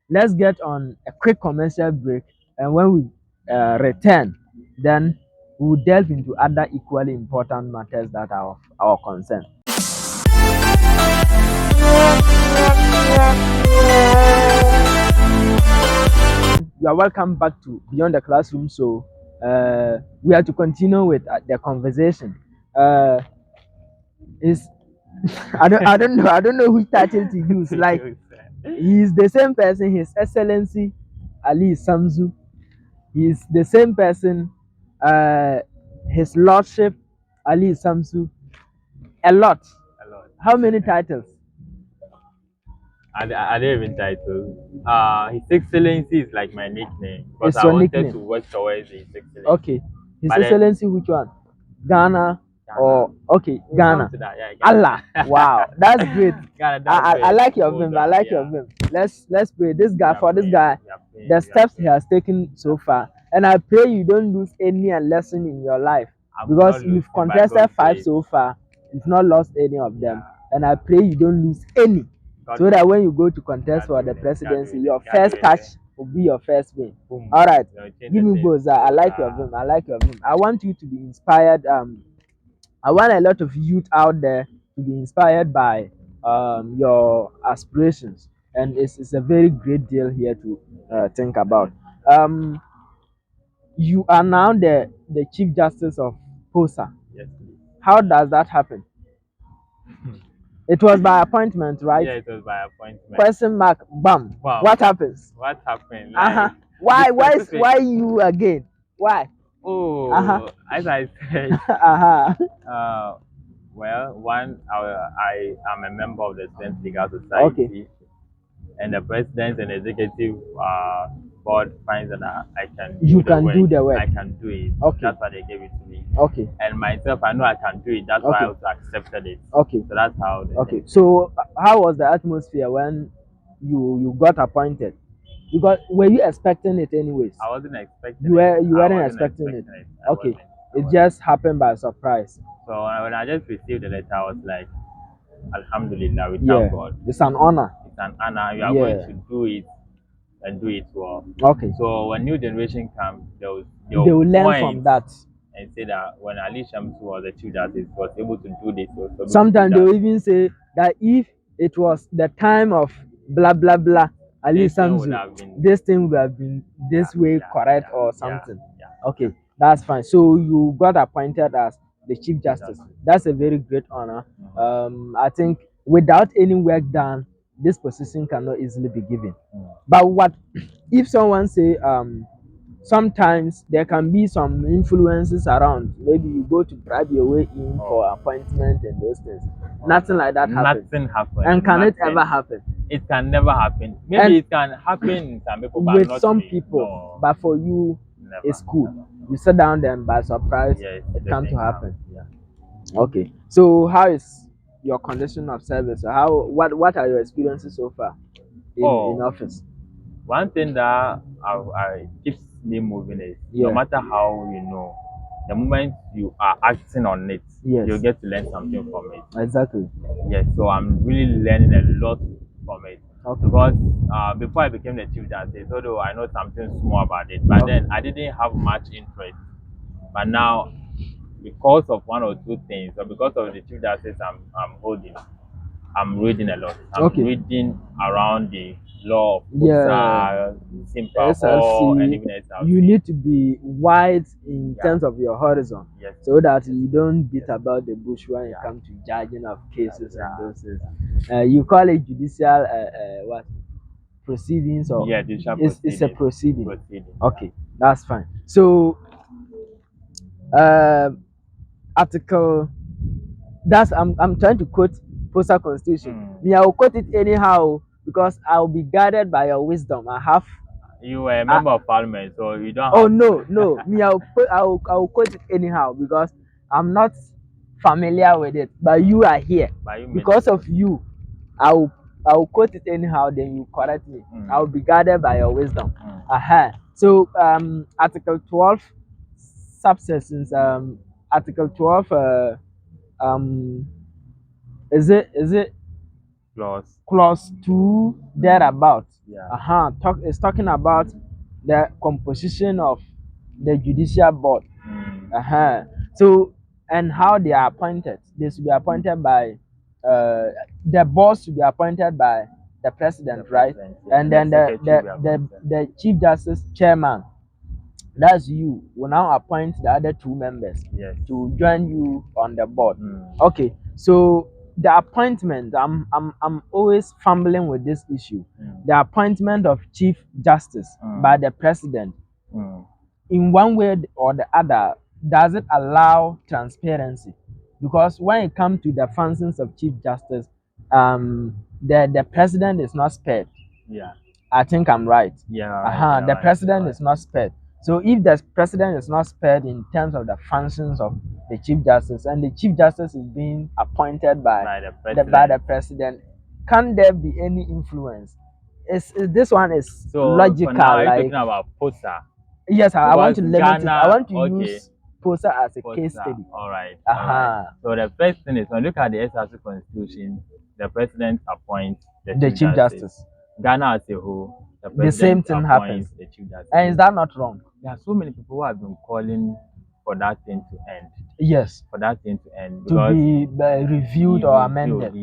A: Let's get on a quick commercial break, and when we return, then we'll delve into other equally important matters that are of our concern. You are welcome back to Beyond the Classroom. So we are to continue with the conversation. Is I don't know which title to use. Like, he's the same person, His Excellency Ali Samzu. He's the same person, His Lordship Ali Samzu. A lot. How many titles?
B: I don't even title. His Excellency is like my nickname because I wanted to work towards His Excellency.
A: Okay. His Excellency, which one? Ghana. Or Ghana. Allah. Wow, that's great. I like your vim. I like your vim. Let's pray. This guy, the steps he has taken so far, and I pray you don't lose any lesson in your life, because you've contested 5 so far. You've not lost any of them, and I pray you don't lose any, so that when you go to contest for the presidency, your first catch will be your first win. All right, give me both. I like your vim. I want you to be inspired. I want a lot of youth out there to be inspired by your aspirations, and it's a very great deal here to think about. You are now the Chief Justice of POSSA.
B: Yes.
A: How does that happen? It was by appointment, right?
B: Yeah, it was by appointment.
A: Question mark, bam. What happens?
B: What happened? Like,
A: Why you again? Why?
B: Oh, as I said, well, one, I am a member of the Saint Legal Society, and the president and executive board finds that I can do the work. I can do it. That's why they gave it to me. And myself, I know I can do it. That's why I also accepted it. So that's how.
A: So how was the atmosphere when you got appointed? Because were you expecting it anyways?
B: I wasn't expecting
A: you weren't expecting it. It just happened by surprise.
B: So when I just received the letter, I was like, Alhamdulillah, we thank God.
A: It's an honor.
B: It's an honor. You are going to do it and do it well. So when new generation comes, they will learn from that and say that when Ali Shamsu was the chief justice, was able to do this.
A: Sometimes they will even say that if it was the time of blah blah blah, Ali Shamsu, this thing would have been this way correct or something. Okay, that's fine. So you got appointed as the Chief Justice. That's a very great honor. I think without any work done, this position cannot easily be given. But what if someone say sometimes there can be some influences around? Maybe you go to bribe your way in for appointment and those things. Nothing like that happens.
B: Nothing happens.
A: And can it ever happen?
B: It can never happen. Maybe it can happen in some people, but
A: with
B: not
A: some
B: me.
A: people.
B: No.
A: But for you, never. It's cool. You sit down there and by surprise, it comes to happen. Okay. So how is your condition of service? What are your experiences so far in office?
B: One thing that I keeps me moving is no matter how the moment you are acting on it, you get to learn something from it.
A: Exactly.
B: Yes. So I'm really learning a lot from it. Because before I became the Chief Justice, although I know something small about it, but then I didn't have much interest. But now, because of one or two things, or because of the Chief Justice I'm holding, I'm reading a lot. I'm reading around the law of POSSA, SLC, and even SLC.
A: You need to be wide in terms of your horizon, so that you don't beat about the bush when it comes to judging of cases and those things. You call it judicial proceedings, or it's a proceeding. Okay, that's fine. So article, I'm trying to quote POSSA Constitution. Me, I will quote it anyhow because I will be guided by your wisdom.
B: You were a member of parliament, so you don't.
A: No. Me, I will quote it anyhow because I'm not familiar with it. But you are here. Because of you, I will quote it anyhow. Then you correct me. I will be guided by your wisdom. So Article 12, subsections. Article 12. Is it clause 2 thereabout? It's talking about the composition of the judicial board. So, and how they are appointed. They should be appointed by the boss should be appointed by the president, right? And then the Chief Justice chairman, that's you, will now appoint the other two members to join you on the board. Okay, so the appointment, I'm always fumbling with this issue. The appointment of Chief Justice by the president, in one way or the other, does it allow transparency? Because when it comes to the functions of Chief Justice, the president is not spared. I think I'm right. The president is not spared. So if the president is not spared in terms of the functions of the Chief Justice, and the Chief Justice is being appointed by the president, can there be any influence? This one is logical.
B: So now, are you talking about POSSA?
A: Yes, I want to limit it. I want to use POSSA as a case study.
B: All right. So the first thing is, when you look at the SRC Constitution, the president appoints the Chief Justice. Ghana as a whole,
A: the same thing happens.
B: The Chief Justice.
A: And is that not wrong?
B: There are so many people who have been calling for that thing to end.
A: Yes.
B: For that thing to end.
A: To be reviewed or amended.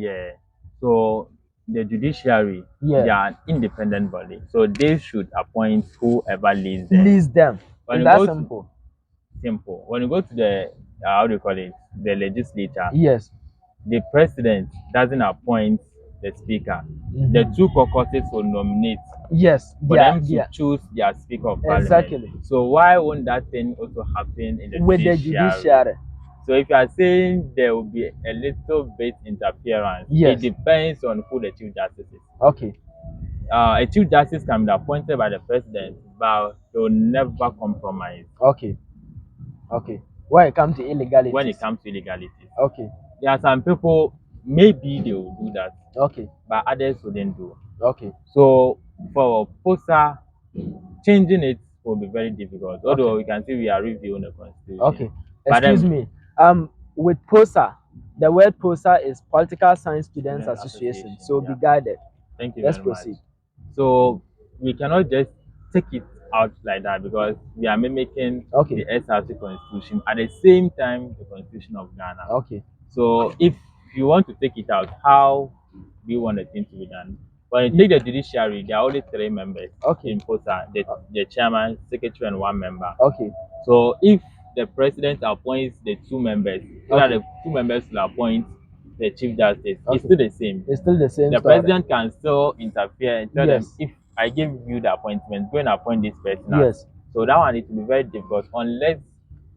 B: So the judiciary, they are an independent body. So they should appoint whoever leads them.
A: Is that simple?
B: Simple. When you go to the how do you call it, the legislature,
A: yes,
B: the president doesn't appoint the speaker. The two caucuses will nominate
A: yes,
B: for them to choose their speaker of parliament.
A: exactly.
B: So why won't that thing also happen in the
A: with
B: judiciary?
A: the judiciary?
B: So if you are saying there will be a little bit interference,
A: yes,
B: it depends on who the chief justice is.
A: Okay.
B: A chief justice can be appointed by the president, but they will never compromise.
A: Okay. Okay. When it comes to illegality.
B: When it comes to illegality.
A: Okay.
B: There are some people, maybe they will do that.
A: Okay.
B: But others wouldn't do.
A: Okay.
B: So for POSSA, changing it will be very difficult. Although you can see we are reviewing the constitution.
A: Okay. Excuse me. With POSSA, the word POSSA is Political Science Students Association. So be guided.
B: Thank you.
A: Let's proceed.
B: So we cannot just take it out like that because we are mimicking the SRC constitution at the same time the constitution of Ghana.
A: Okay.
B: So if you want to take it out, how do you want the thing to be done? When you take the judiciary, there are only 3 members in POSSA, the chairman, secretary, and 1 member.
A: Okay.
B: So if the president appoints the 2 members, so that the 2 members will appoint the chief justice, it's still the same.
A: It's still the same.
B: The president can still interfere and tell them, if I give you the appointment, go and appoint this person.
A: Yes.
B: So that one, it will be very difficult unless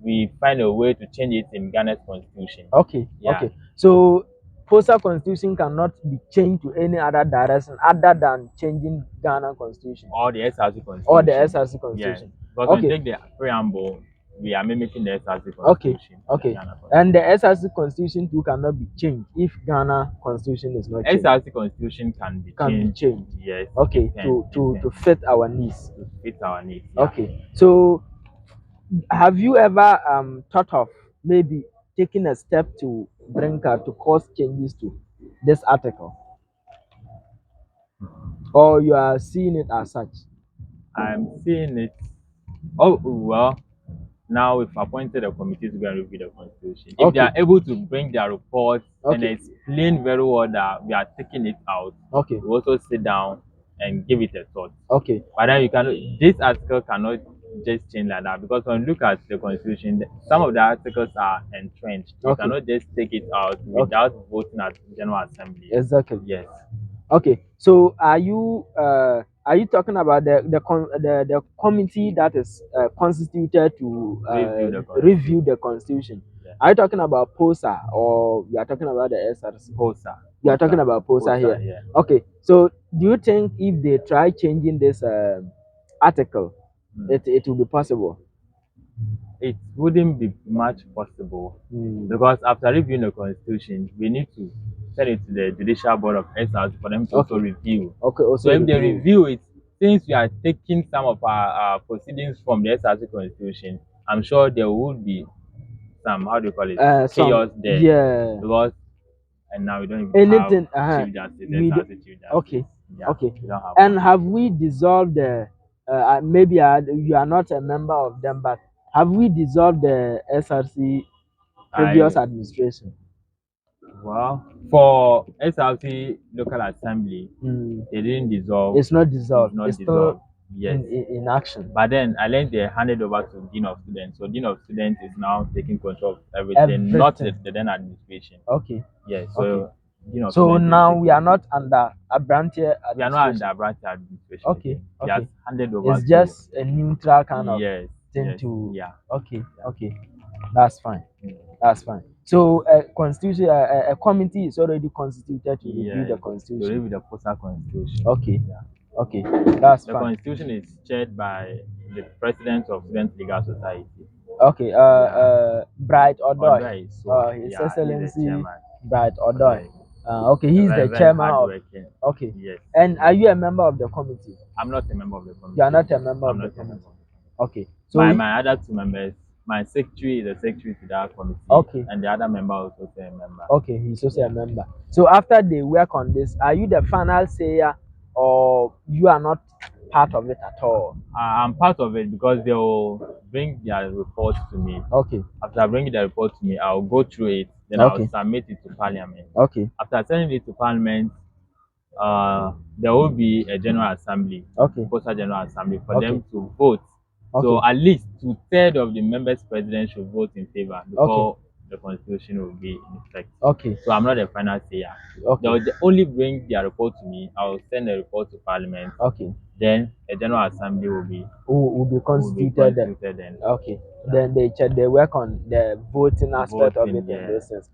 B: we find a way to change it in Ghana's constitution.
A: Okay. Yeah. Okay. So POSSA constitution cannot be changed to any other direction other than changing Ghana constitution.
B: Or the SRC constitution.
A: Or the SRC constitution.
B: Yes. But when you take the preamble, we are mimicking the SRC constitution.
A: Okay. And the SRC constitution too cannot be changed if Ghana constitution is not changed.
B: SRC constitution can be changed. Yes.
A: Okay. To fit our needs.
B: To fit our needs.
A: Yeah. Okay. So have you ever thought of maybe taking a step to bring to cause changes to this article? Or you are seeing it as such?
B: I'm seeing it. Oh, well, now we've appointed a committee to go and review the constitution. If they are able to bring their report and explain very well that we are taking it out, we also sit down and give it a thought. Okay. But then you cannot, this article cannot just change like that, because when you look at the constitution, some of the articles are entrenched. You cannot just take it out without voting at the General Assembly. Exactly. Yes.
A: Okay. So are you talking about the committee that is constituted to review the constitution? Yeah. Are you talking about POSSA or you are talking about the SRC?
B: POSSA.
A: You are talking about POSSA here.
B: Yeah.
A: Okay. So do you think if they try changing this article, it will be possible?
B: It wouldn't be much possible because after reviewing the constitution, we need to send it to the Judicial Board of SRC for them to also review. So if they review it, since we are taking some of our proceedings from the SRC constitution, I'm sure there would be some, how do you call it, chaos there. Yeah. Because and now we don't even have Chief Justice, SRC Chief Justice.
A: Okay. Yeah, okay. And have we dissolved the maybe you are not a member of them, but have we dissolved the SRC previous administration?
B: Well, for SRC local assembly, they didn't dissolve.
A: It's not dissolved.
B: It's dissolved.
A: Yes. In action.
B: But then I learned they handed over to Dean of Students. So Dean of Students is now taking control of everything. Not the then administration.
A: Okay.
B: Yes. So
A: so now we are not under a branch administration.
B: We are not under a branch administration.
A: Okay. Okay.
B: Has handed over.
A: It's just a neutral kind of thing to.
B: Yeah.
A: Okay. Okay. That's fine. That's fine. So a constitution, a committee is already constituted to review the constitution.
B: To review the POSSA constitution.
A: Okay. Yeah. Okay. That's fine.
B: The constitution is chaired by the president of Student Legal Society.
A: Okay. Bright Odoy. His Excellency Bright Odoy. Okay, he's the chairman of. Okay.
B: Yes.
A: And are you a member of the committee?
B: I'm not a member of the committee.
A: You are not a member of the committee. Okay.
B: So my other 2 members. My secretary is a secretary to that committee.
A: Okay.
B: And the other member is also a member.
A: Okay, he's also a member. So after they work on this, are you the final sayer or you are not part of it at all?
B: I'm part of it because they will bring their report to me.
A: Okay.
B: After bringing the report to me, I'll go through it. Then I'll submit it to Parliament.
A: Okay.
B: After sending it to Parliament, there will be a General Assembly.
A: Okay.
B: POSSA General Assembly for them to vote So at least 2/3 of the members president should vote in favor before the constitution will be in effect. So I'm not a final sayer. They'll only bring their report to me. I'll send a report to parliament. Then a general assembly will be constituted then.
A: Then they work on the voting aspect of it and those things.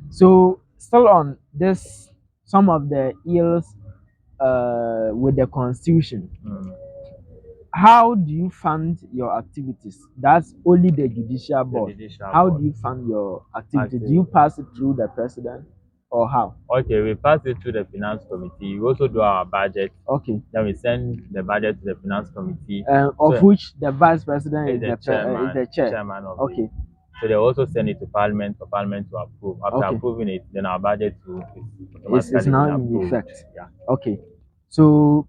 A: So still on this, some of the ills with the constitution. How do you fund your activities? That's only the judicial board. How do you fund your activities? Do you pass it through the president or how?
B: We pass it through the finance committee. We also do our budget. Then we send the budget to the finance committee.
A: Of which the vice president is the
B: chairman of it. So they also send it to parliament for parliament to approve. After approving it, then our budget
A: is now in effect. So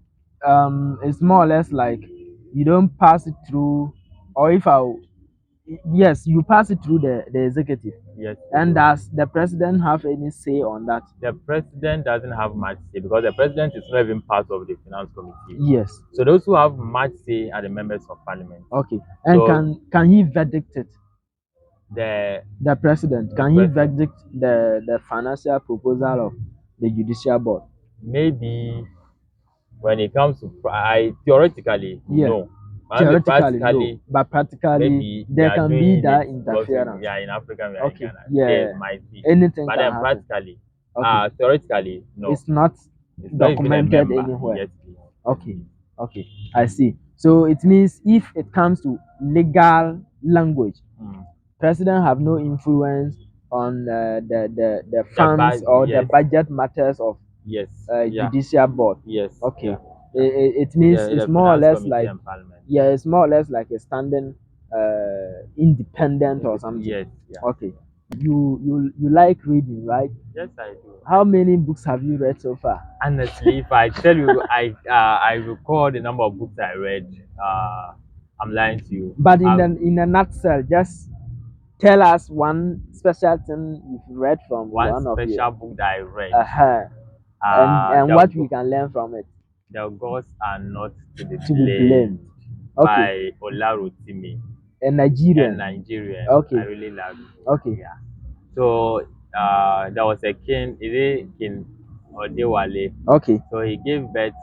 A: it's more or less like you don't pass it through, or yes, you pass it through the executive. And does the president have any say on that?
B: The president doesn't have much say because the president is not even part of the finance committee. So those who have much say are the members of parliament.
A: And so, can he verdict it?
B: The
A: president, can he verdict the financial proposal of the judicial board?
B: Maybe when it comes to theoretically, no.
A: Theoretically, no. But practically, there can be that interference.
B: In Africa, there might be.
A: Anything
B: but
A: can
B: then
A: happen.
B: Practically, theoretically, no.
A: It's not documented anywhere. I see. So it means if it comes to legal language, president have no influence on the funds or the budget matters of judicial board. It means it's more or less like it's more or less like a standing independent or something. You like reading, right?
B: Yes, I do.
A: How many books have you read so far?
B: Honestly, if I tell you I record the number of books I read, I'm lying to you.
A: But in a nutshell, just tell us one special thing you've read from one
B: special book that I read.
A: And what we can learn from it.
B: The gods are not to be blamed. By Olarotimi.
A: A Nigerian.
B: I really love it. So there was a king, King Odewale. So he gave birth,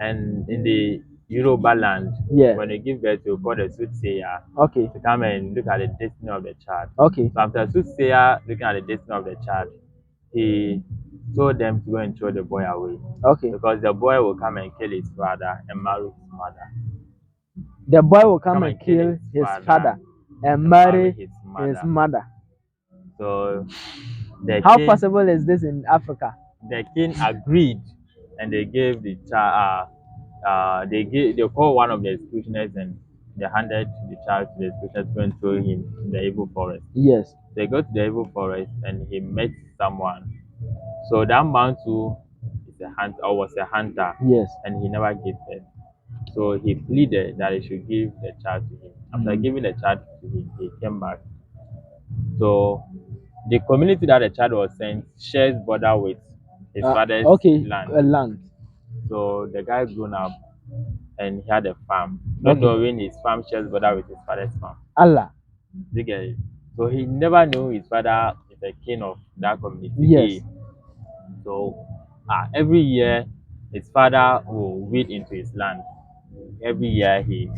B: and in the Yoruba land, when they give birth, you call the soothsayer to come and look at the destiny of the child. So after soothsayer looking at the destiny of the child, he told them to go and throw the boy away. Because the boy will come and kill his father and marry his mother.
A: The boy will come and kill his father and marry his mother.
B: So
A: how possible is this in Africa?
B: The king agreed, and they gave the child. They called one of the executioners and they handed the child to the executioners to go and throw him in the evil forest. They go to the evil forest and he met someone. So that man too was a hunter. And he never gave birth. So he pleaded that he should give the child to him. After giving the child to him, he came back. So the community that the child was sent shares border with his father's land. So the guy grown up and he had a farm. Not knowing his farm shares border with his father's farm. You get it? So he never knew his father is the king of that community. So every year his father will weed into his land. Every year he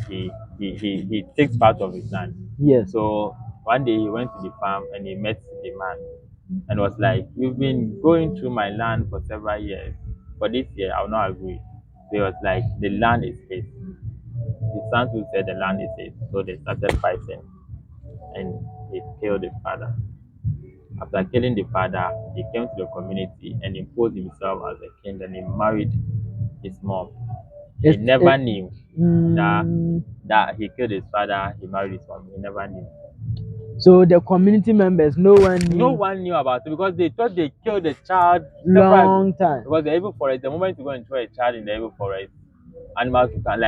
B: takes part of his land. So one day he went to the farm and he met the man and was like, "You've been going through my land for several years. For this year, I will not agree." So he was like, "The land is his." His son who said the land is his. So they started fighting and he killed the father. After killing the father, he came to the community and imposed himself as a king, and he married his mom. He never knew that he killed his father, he married his mom. He never knew.
A: So the community members, no one
B: knew about it because they thought they killed the child
A: long time.
B: Because the evil forest, the moment you go and throw a child in the evil forest, animals can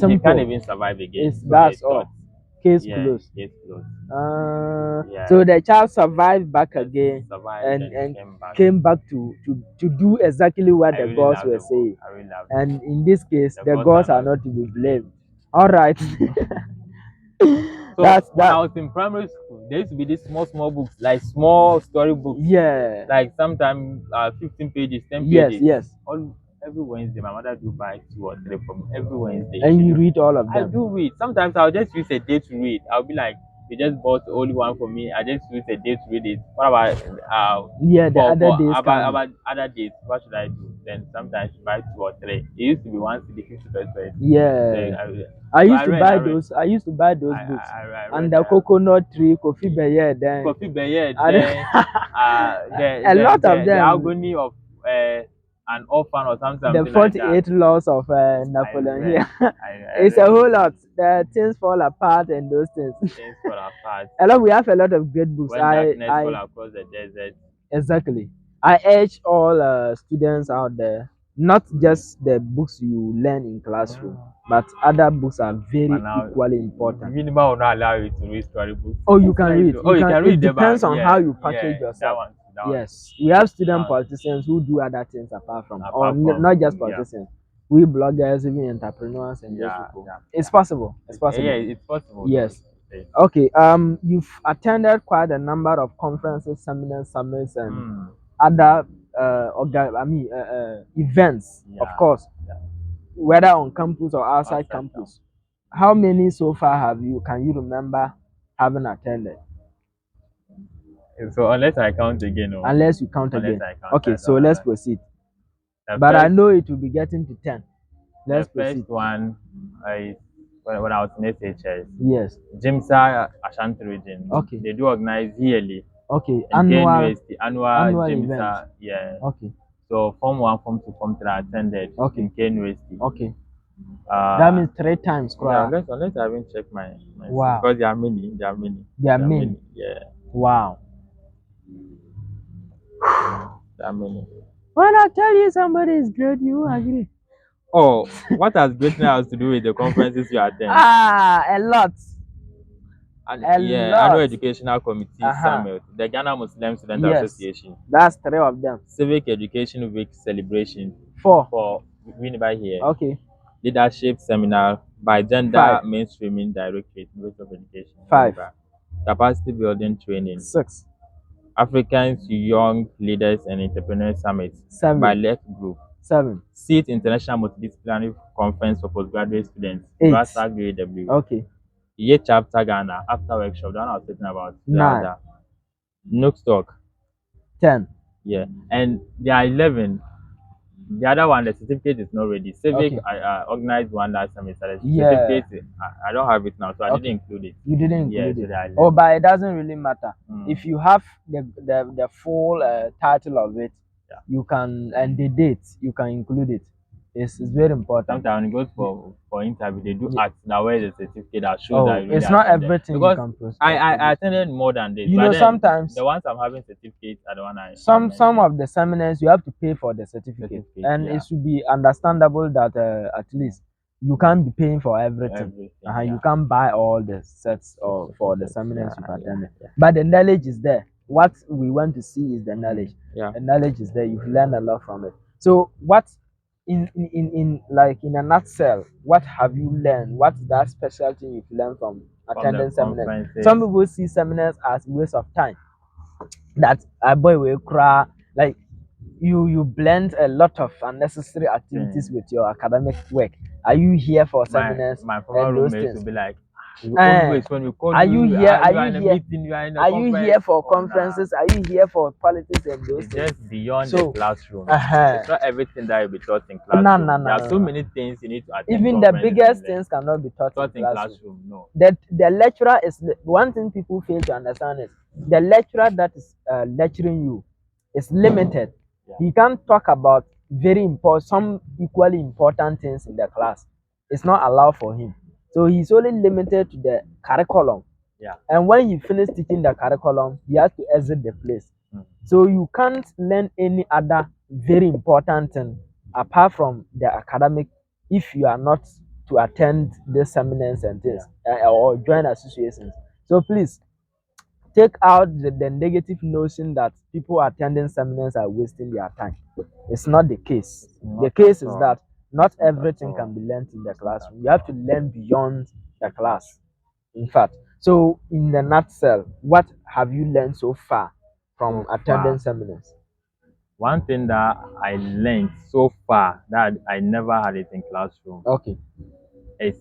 A: he
B: can't even survive again.
A: That's all. Case closed. So the child survived back again and came back to do exactly what the gods were saying. And in this case, the gods are not to be blamed. All right.
B: So when I was in primary school, there used to be these small books, like small story books.
A: Yeah.
B: Like sometimes 15 pages, 10
A: Yes,
B: pages.
A: yes.
B: Every Wednesday, my mother do buy 2 or 3 from every Wednesday.
A: And you read all of them?
B: I do read. Sometimes I'll just use a day to read. I'll be like, you just bought only one for me. I just use a day to read it. What about
A: the other days?
B: About other days, what should I do? Then sometimes you buy 2 or 3. It used to be 150%.
A: Yeah.
B: So
A: I used to buy those. I used to buy those books. And the coconut tree, coffee bear, then
B: coffee bear,
A: a lot of them.
B: The agony of an orphan or something.
A: The 48
B: like
A: laws of Napoleon. Here, it's a whole lot. The things fall apart and those things.
B: Things fall apart.
A: We have a lot of great books.
B: When darkness fall across the desert.
A: Exactly. I urge all students out there, not just the books you learn in classroom, but other books are very equally important.
B: Minimum will not allow you to read story books.
A: Oh, you can read. You can read. It depends on how you package yourself.
B: That one.
A: Yes, we have student politicians who do other things apart from not just politicians. We bloggers, even entrepreneurs, and those people. It's possible. It's possible.
B: Yeah, it's possible.
A: Yes. Okay. You've attended quite a number of conferences, seminars, summits, and other events, of course, whether on campus or outside campus. How many so far can you remember having attended?
B: So unless I count again.
A: Unless you count again. Okay, so let's proceed. But I know it will be getting to 10. Let's proceed.
B: The first one, when I was in SHS.
A: Yes.
B: Jimsa Ashanti region.
A: Okay.
B: They do organize yearly.
A: Okay.
B: Annual Jimsa. Yeah.
A: Okay.
B: So Form 1, Form 2, Form 3 I attended in K University.
A: Okay. That means 3 times.
B: Yeah, unless I haven't checked my
A: wow.
B: Because there are many. There are many. Yeah.
A: Wow.
B: There are many.
A: When I tell you somebody is great, you agree.
B: Oh, what has greatness to do with the conferences you attend?
A: A lot.
B: Annual Educational Committee Summit, the Ghana Muslim Student Association.
A: That's 3 of them.
B: Civic Education Week celebration.
A: 4.
B: For Winneba here.
A: Okay.
B: Leadership Seminar by Gender Mainstreaming Directorate of Education.
A: 5.
B: Capacity Building Training.
A: 6.
B: Africans Young Leaders and Entrepreneurs Summit
A: 7.
B: by Left Group.
A: 7.
B: SEAT International Multidisciplinary Conference for Postgraduate Students.
A: 8.
B: POSSA-UEW.
A: Okay.
B: Year Chapter Ghana After Workshop. The one I was talking about.
A: 9.
B: Nook Talk.
A: 10.
B: Yeah, and there are 11. The other one, the certificate is not ready. Civic, I organized one last semester. Certificate, I don't have it now, so I didn't include it.
A: You didn't include it. Oh, but it doesn't really matter. If you have the full title of it, you can, and the date, you can include it. It's very important.
B: Sometimes when you go for interview, they do ask that where the certificate that shows that you really
A: it's not everything
B: because
A: you can post.
B: I attended more than this.
A: You know, sometimes
B: the ones I'm having certificates are the one I
A: some of the seminars you have to pay for the certificate, and it should be understandable that at least you can't be paying for everything. You can't buy all the sets for the seminars you've attended. But the knowledge is there. What we want to see is the knowledge. The knowledge is there. You've learned a lot from it. So what in a nutshell, what have you learned? What's that special thing you've learned from attending seminars? Some people see seminars as waste of time. That a boy will cry, like you blend a lot of unnecessary activities with your academic work. Are you here for seminars?
B: My former roommate will be like,
A: always when we call you here? Are you here for conferences? Are you here for politics and those things?
B: Just beyond the classroom. It's not everything that will be taught in classroom. There are so many things you need to attend.
A: Even the biggest things cannot be taught in classroom.
B: No.
A: The lecturer is one thing people fail to understand is the lecturer that is lecturing you is limited. He can't talk about some equally important things in the class. It's not allowed for him. So he's only limited to the curriculum. And when he finishes teaching the curriculum, he has to exit the place. So you can't learn any other very important thing apart from the academic if you are not to attend the seminars and things or join associations. So please take out the negative notion that people attending seminars are wasting their time. It's not the case. The case is that Not everything can be learned in the classroom. You have to learn beyond the class. In fact, so in the nutshell, what have you learned so far from attending seminars?
B: One thing that I learned so far that I never had it in classroom.
A: Okay.
B: Is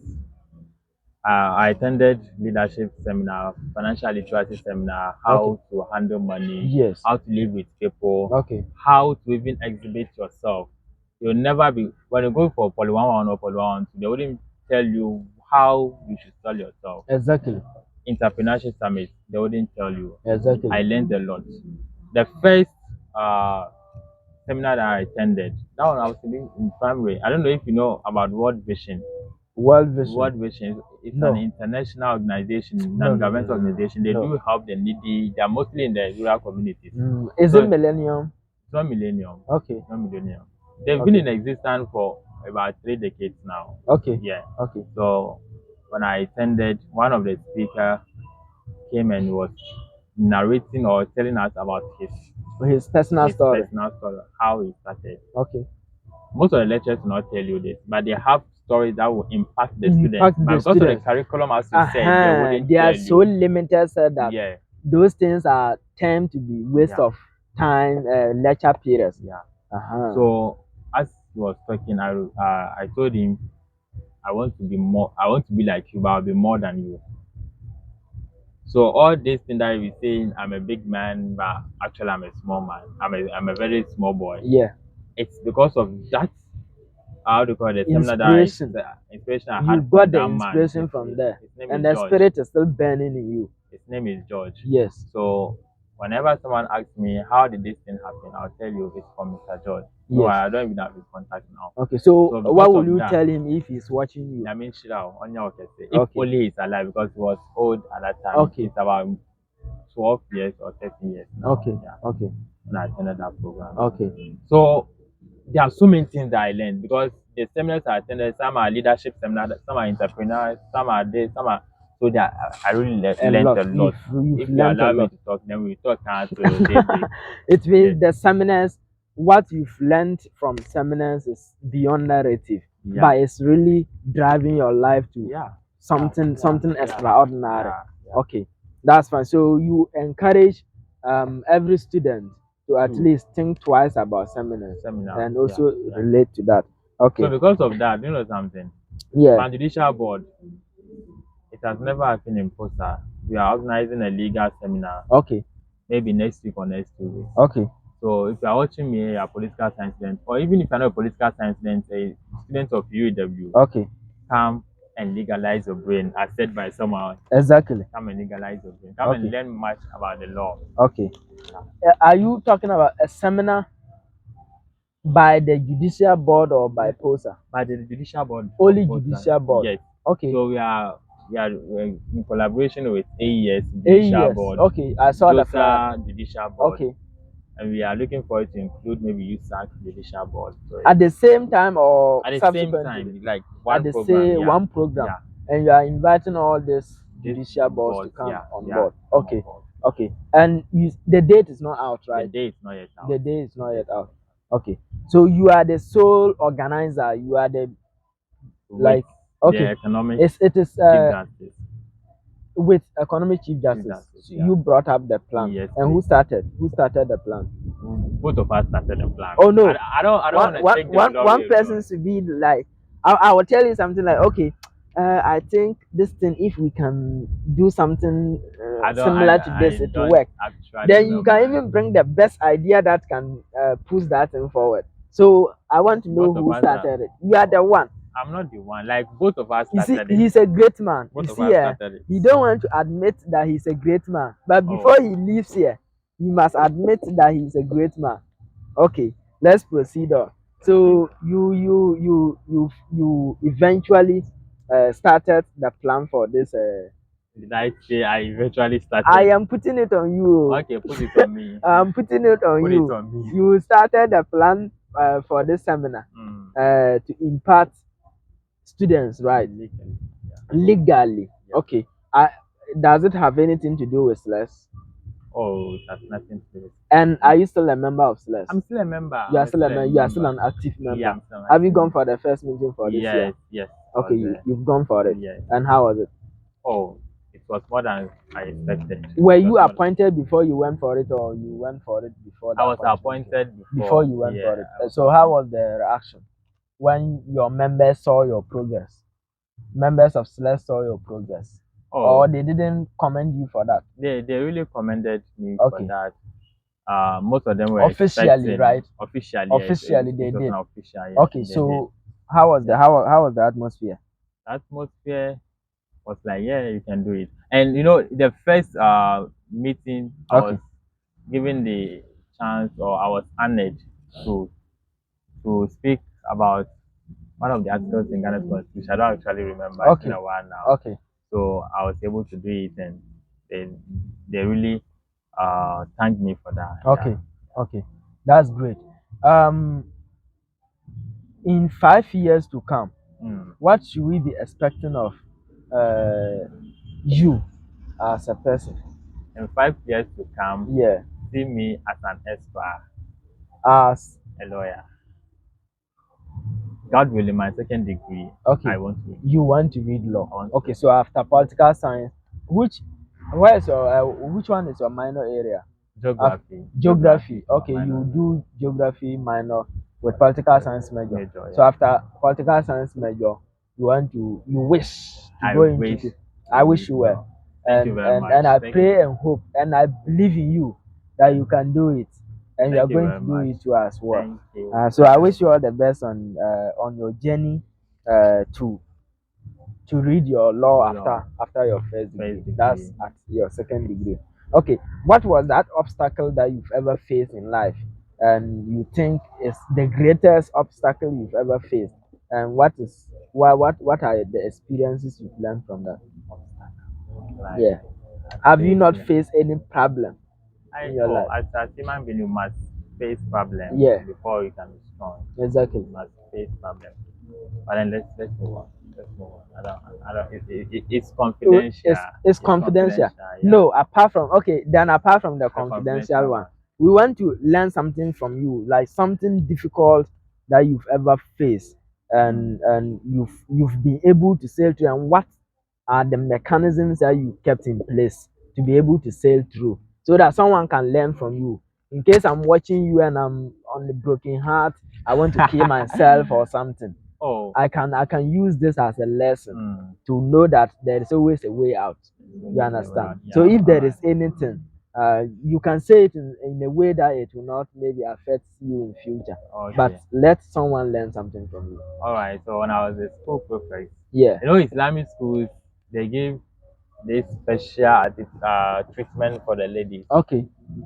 B: I attended leadership seminar, financial literacy seminar, how to handle money,
A: yes,
B: how to live with people,
A: okay,
B: how to even exhibit yourself. You'll never be, when you go for poly 1 or poly 1, they wouldn't tell you how you should sell yourself.
A: Exactly.
B: Entrepreneurship summit, they wouldn't tell you.
A: Exactly.
B: I learned a lot. The first seminar that I attended, that one I was in primary. I don't know if you know about World Vision.
A: World Vision.
B: World Vision is an international organization, non-governmental organization. They do help the needy. They are mostly in the rural communities.
A: Is it Millennium?
B: It's not Millennium.
A: Okay.
B: Not Millennium. They've been in existence for about 3 decades now.
A: Okay.
B: Yeah.
A: Okay.
B: So when I attended, one of the speakers came and was narrating or telling us about his personal story, how he started.
A: Okay.
B: Most of the lecturers will not tell you this, but they have stories that will impact the students. But because of the curriculum, as you said,
A: they are so limited that those things are tend to be waste of time, lecture periods.
B: Yeah. So as he was talking, I told him, I want to be like you, but I'll be more than you. So all this thing that we saying, I'm a big man, but actually I'm a small man. I'm a very small boy.
A: Yeah.
B: It's because of that. How do you call it?
A: Inspiration.
B: Inspiration I
A: you
B: had
A: got the inspiration from there, and the spirit is still burning in you.
B: His name is George.
A: Yes.
B: So whenever someone asks me how did this thing happen, I'll tell you it's from Mr. George. So yes. I don't even have his contact now.
A: Okay. So what will you tell him if he's watching you?
B: I mean, if only he's alive, because he was old at that time. Okay. It's about 12 years or 13 years now.
A: Okay. Yeah. Okay.
B: When I attended that program.
A: Okay.
B: So there are so many things that I learned, because the seminars I attended, some are leadership seminars, some are entrepreneurs, some are this, some are. So that I really learned a lot. If you allow me to talk, then we talk
A: It means the seminars, what you've learned from seminars is beyond narrative, but it's really driving your life to something extraordinary. Okay, that's fine. So you encourage every student to at least think twice about seminars and also relate to that. Okay.
B: So because of that, you know something?
A: Yeah.
B: My judicial board, it has never happened in POSSA. We are organizing a legal seminar.
A: Okay.
B: Maybe next week or next 2 weeks.
A: Okay.
B: So if you are watching me, you're a political science student, or even if you're not a political science student, a student of UEW,
A: okay,
B: come and legalize your brain, as said by someone.
A: Exactly.
B: Come and legalize your brain. Come and learn much about the law.
A: Okay. Are you talking about a seminar by the judicial board or by POSSA?
B: By the judicial board.
A: Only judicial board.
B: Yes.
A: Okay.
B: So we are in collaboration with AES judicial board.
A: Okay, I saw the
B: POSSA judicial board.
A: Okay.
B: And we are looking for it to include maybe USAC judicial board. So
A: at the same time or
B: at the same time, like one
A: at the
B: program.
A: One program. And you are inviting all these judicial boards to come on board. Okay. Okay. And the date is not out, right?
B: The date is not yet out.
A: The date is not yet out. Okay. So you are the sole organizer. You are the
B: the economic
A: it is
B: chief justice.
A: With economic chief justice. You brought up the plan.
B: Yes.
A: And who started the plan?
B: Both of us started the plan.
A: Oh no.
B: I don't want to take
A: one person should be like, I will tell you something like, okay, I think this thing, if we can do something similar to this, it will work. Then you can even bring the best idea that can push that thing forward. So I want to know who started it. You are the one.
B: I'm not the one. Like both of us started
A: it. He's a great man.
B: Both of us started it.
A: He don't want to admit that he's a great man. But before he leaves here, he must admit that he's a great man. Okay, let's proceed on. So you eventually started the plan for this.
B: Did I say I eventually started?
A: I am putting it on you.
B: Okay, put it on me.
A: I'm putting it on you.
B: Put it on me.
A: You started the plan for this seminar to impart students, right? Legally. Okay. Does it have anything to do with less?
B: Oh, it has nothing to do with.
A: And are you still a member of SLES?
B: I'm still a member.
A: You are still a member. You are still an active member.
B: Yeah, I'm still an
A: Have you
B: active
A: gone
B: member.
A: for the first meeting for this year?
B: Yes.
A: Okay, you've gone for it.
B: Yes.
A: And how was it?
B: Oh, it was more than I expected.
A: Were you appointed before you went for it, or you went for it before that?
B: I was appointed
A: before you went for it. So how was the reaction when your members saw your progress? Members of SLES saw your progress.
B: Oh,
A: or they didn't commend you for that?
B: They really commended me for that. Most of them were
A: officially, right?
B: Officially,
A: they did.
B: Official, yes,
A: okay, so how was the how was the atmosphere?
B: The atmosphere was like, yeah, you can do it. And the first meeting, I was given the chance, or I was honored to speak about one of the articles in Ghana's constitution. I don't actually remember. It's been a while now. So I was able to do it, and they really thanked me for that.
A: Okay, that's great. In 5 years to come, what should we be expecting of you as a person?
B: In 5 years to come, see me as an expert,
A: as
B: a lawyer. God willing, my second degree. I want to.
A: You want to read law? Okay, so after political science, which one is your minor area?
B: Geography.
A: Okay, you do geography minor with political science major. So after political science major, you wish to go into it. I wish you well. And I pray and hope and I believe in you that you can do it, and you are going to do it too as well. So I wish you all the best on your journey to read your law after your first degree. That's at your second degree. Okay, what was that obstacle that you've ever faced in life, and you think is the greatest obstacle you've ever faced, and what are the experiences you've learned from that? Have you not faced any problem in your life?
B: As a human being, you must face problems before you can be strong.
A: Exactly.
B: You must face problems. But then let's move on. I don't. It's confidential.
A: It's confidential. No, apart from the confidential one, we want to learn something from you, like something difficult that you've ever faced, and you've been able to sail through, and what are the mechanisms that you kept in place to be able to sail through, so that someone can learn from you. In case I'm watching you and I'm on the broken heart, I want to kill myself or something. I can use this as a lesson to know that there is always a way out. You understand? So if there is anything, you can say it in a way that it will not maybe affect you in future. But let someone learn something from you.
B: All right. So when I was a school prefect, Islamic schools, they give this special treatment for the ladies.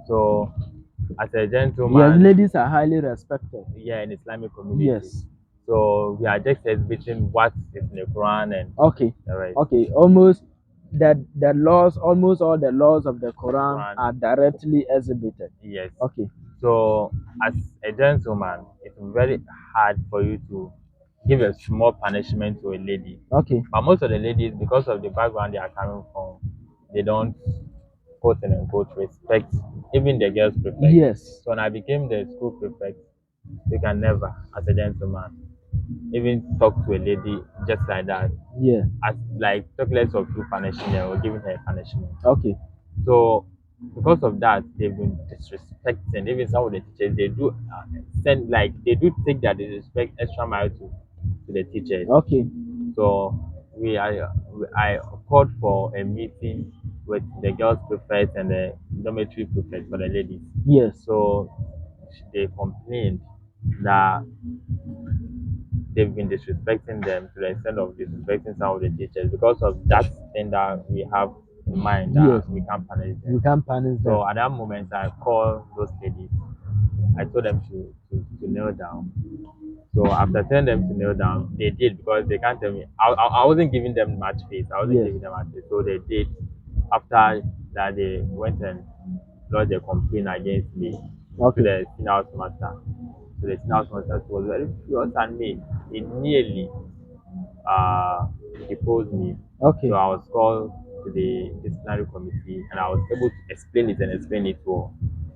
B: So as a gentleman,
A: ladies are highly respected.
B: In Islamic community. So we are just exhibiting what is in the Quran and the rest.
A: Almost almost all the laws of the Quran are directly exhibited.
B: So as a gentleman, it's very hard for you to give a small punishment to a lady. But most of the ladies, because of the background they are coming from, they don't, quote and unquote, respect even the girls prefect. So when I became the school prefect, you can never, as a gentleman, even talk to a lady just like that. As like talk less of you punishing her or giving her punishment. So because of that, they've been disrespecting. Even some of the teachers, they do take that disrespect extra mile to the teachers. So I called for a meeting with the girls prefect and the dormitory prefect for the ladies. So they complained that they've been disrespecting them to the extent of disrespecting some of the teachers because of that thing that we have in mind that we can't punish them. So at that moment, I called those ladies. I told them to kneel down. So after telling them to kneel down, they did, because they can't tell me. I wasn't giving them much faith. So they did. After that, they went and lodged a complaint against me to the senior house master. So the senior house master was very furious at me. He nearly deposed me. So I was called to the disciplinary committee and I was able to explain it well.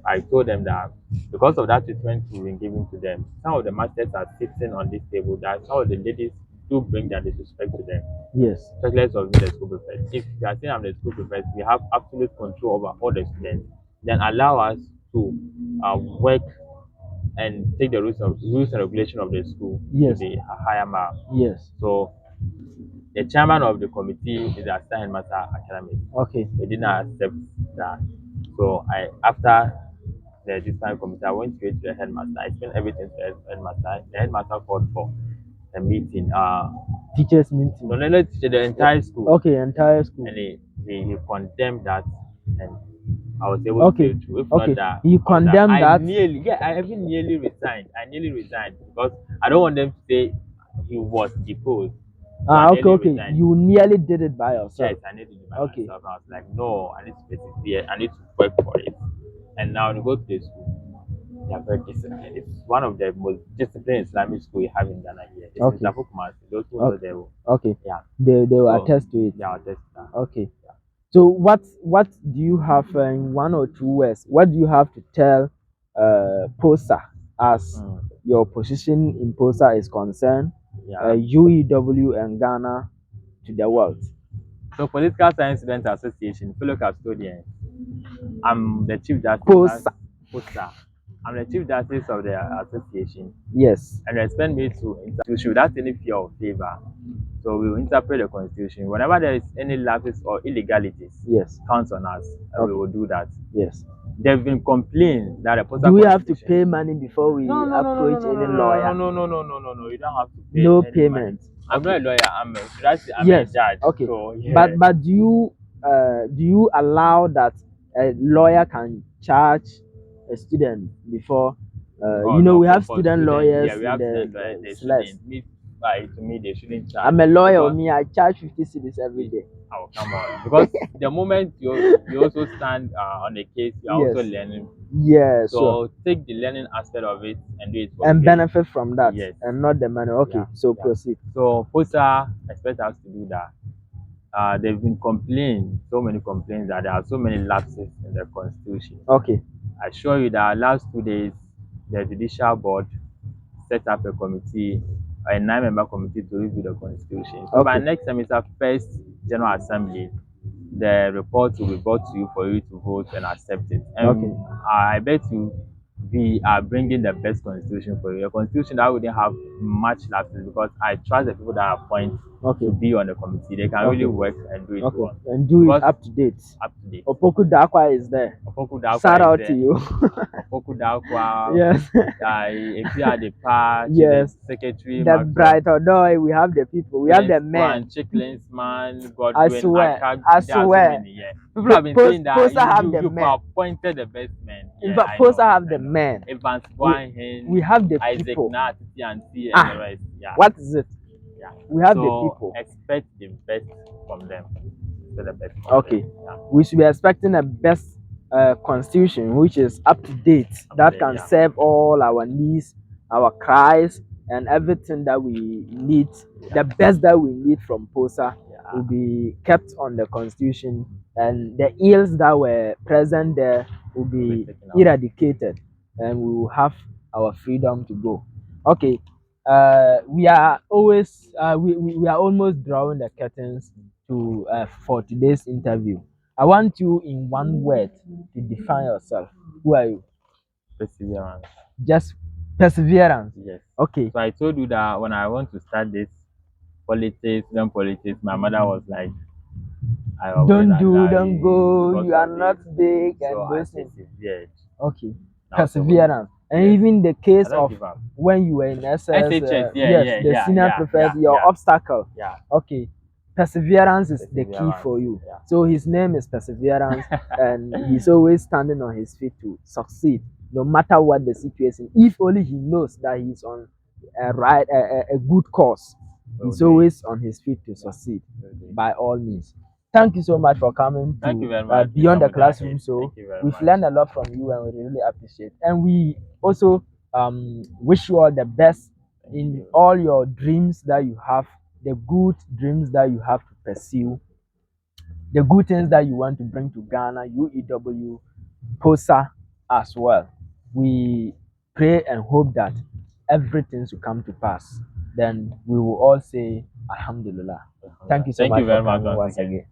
B: I told them that because of that treatment we've been giving to them, some of the masters are sitting on this table that some of the ladies do bring their disrespect to them.
A: Yes.
B: Regardless of being the school prefect. If you are saying I'm the school prefect, we have absolute control over all the students. Then allow us to work and take the rules and regulation of the school to the higher mark.
A: Yes.
B: So the chairman of the committee is the assistant headmaster academic.
A: Okay.
B: They didn't accept that. So after the disciplinary committee, I went straight to the headmaster. I explained everything to the headmaster. The headmaster called for a meeting.
A: Teachers meeting.
B: No, the entire school.
A: Okay, entire school.
B: And he condemned that, and I was able to go through. If not that,
A: he condemned that.
B: I even nearly resigned. I nearly resigned because I don't want them to say he was deposed.
A: Okay. You nearly did it by yourself.
B: Yes, I nearly did it by myself. I was like, no, I need to persevere. I need to work for it. And now when you go to the school, they are very disciplined. It's one of the most disciplined Islamic schools we have in Ghana here. It's in Zafukumas. Those who know they will.
A: Okay. Yeah. They will attest to it.
B: They will attest to that.
A: Okay. Yeah. So what do you have in 1 or 2 words? What do you have to tell POSSA as your position in POSSA is concerned? UEW and Ghana to the world.
B: So Political Science Student Association, fellow custodian. I'm the Chief Justice. POSSA. I'm the Chief Justice of the association.
A: Yes. And
B: expect me to interpret without any fear or favor. So we will interpret the constitution. Whenever there is any lapses or illegalities, counts on us, and we will do that.
A: Yes.
B: They've been complaining that the POSSA.
A: Do we have to pay money before we approach any lawyer?
B: No. You don't have to pay.
A: No payment.
B: I'm not a lawyer. I'm a judge.
A: Okay.
B: So, yeah.
A: But do you allow that a lawyer can charge a student before? We have student lawyers.
B: Yeah, we have student lawyers. To me, they shouldn't charge.
A: I'm a lawyer. I charge 50 cedis every day.
B: Oh, come on. Because the moment you also stand on the case, you're also learning.
A: Yes.
B: So take the learning aspect of it and do it for
A: and benefit from that.
B: Yes.
A: And not the money. Okay. Proceed.
B: So POSSA expect us to do that. They've been complaining, so many complaints that there are so many lapses in the constitution.
A: Okay.
B: I assure you that last 2 days, the judicial board set up a committee, a 9-member committee to review the constitution. So by next semester, first General Assembly, the report will be brought to you for you to vote and accept it. And I bet you we are bringing the best constitution for you. A constitution that wouldn't have much lapses because I trust the people that are appointed to be on the committee. They can really work and do it well.
A: And do it up to date.
B: Up to date.
A: Opoku Dakwa is there.
B: Opoku Dakwa
A: Shout out to you.
B: Opoku Dakwa.
A: Yes.
B: If you are the part,
A: yes.
B: The secretary.
A: The bright Odoi, we have the people. We have the men.
B: Chicklinsman, Godwin,
A: I swear.
B: People have been saying that
A: you
B: appointed the best men.
A: In fact, POSSA have the men.
B: Evans Boyhen,
A: we have the
B: Isaac
A: people.
B: Nat, and the rest. Yeah.
A: What is it?
B: Yeah.
A: We have the people.
B: Expect the best from them. The best
A: we should be expecting a best constitution which is up to date, that can serve all our needs, our cries, and everything that we need. The best that we need from POSSA will be kept on the constitution, and the ills that were present there will be eradicated, and we will have our freedom to go. Okay. We are always we are almost drawing the curtains to for today's interview. I want you in one word to define yourself. Who are you?
B: Perseverance.
A: Just perseverance.
B: Yes.
A: Okay.
B: So I told you that when I want to start this politics, my mother was like,
A: don't go, you are not big, and those things. Okay. Perseverance. And even the case of when you were in SS, the senior prefect, your obstacle. Okay. Perseverance is the key for you. So his name is Perseverance, and he's always standing on his feet to succeed, no matter what the situation. If only he knows that he's on a good course, he's always on his feet to succeed by all means. Thank you so much for coming to Beyond the Classroom. So we've learned a lot from you, and we really appreciate. And we also wish you all the best in all your dreams that you have, the good dreams that you have to pursue, the good things that you want to bring to Ghana, UEW, POSSA as well. We pray and hope that everything will come to pass. Then we will all say Alhamdulillah. Thank you so much for coming once again.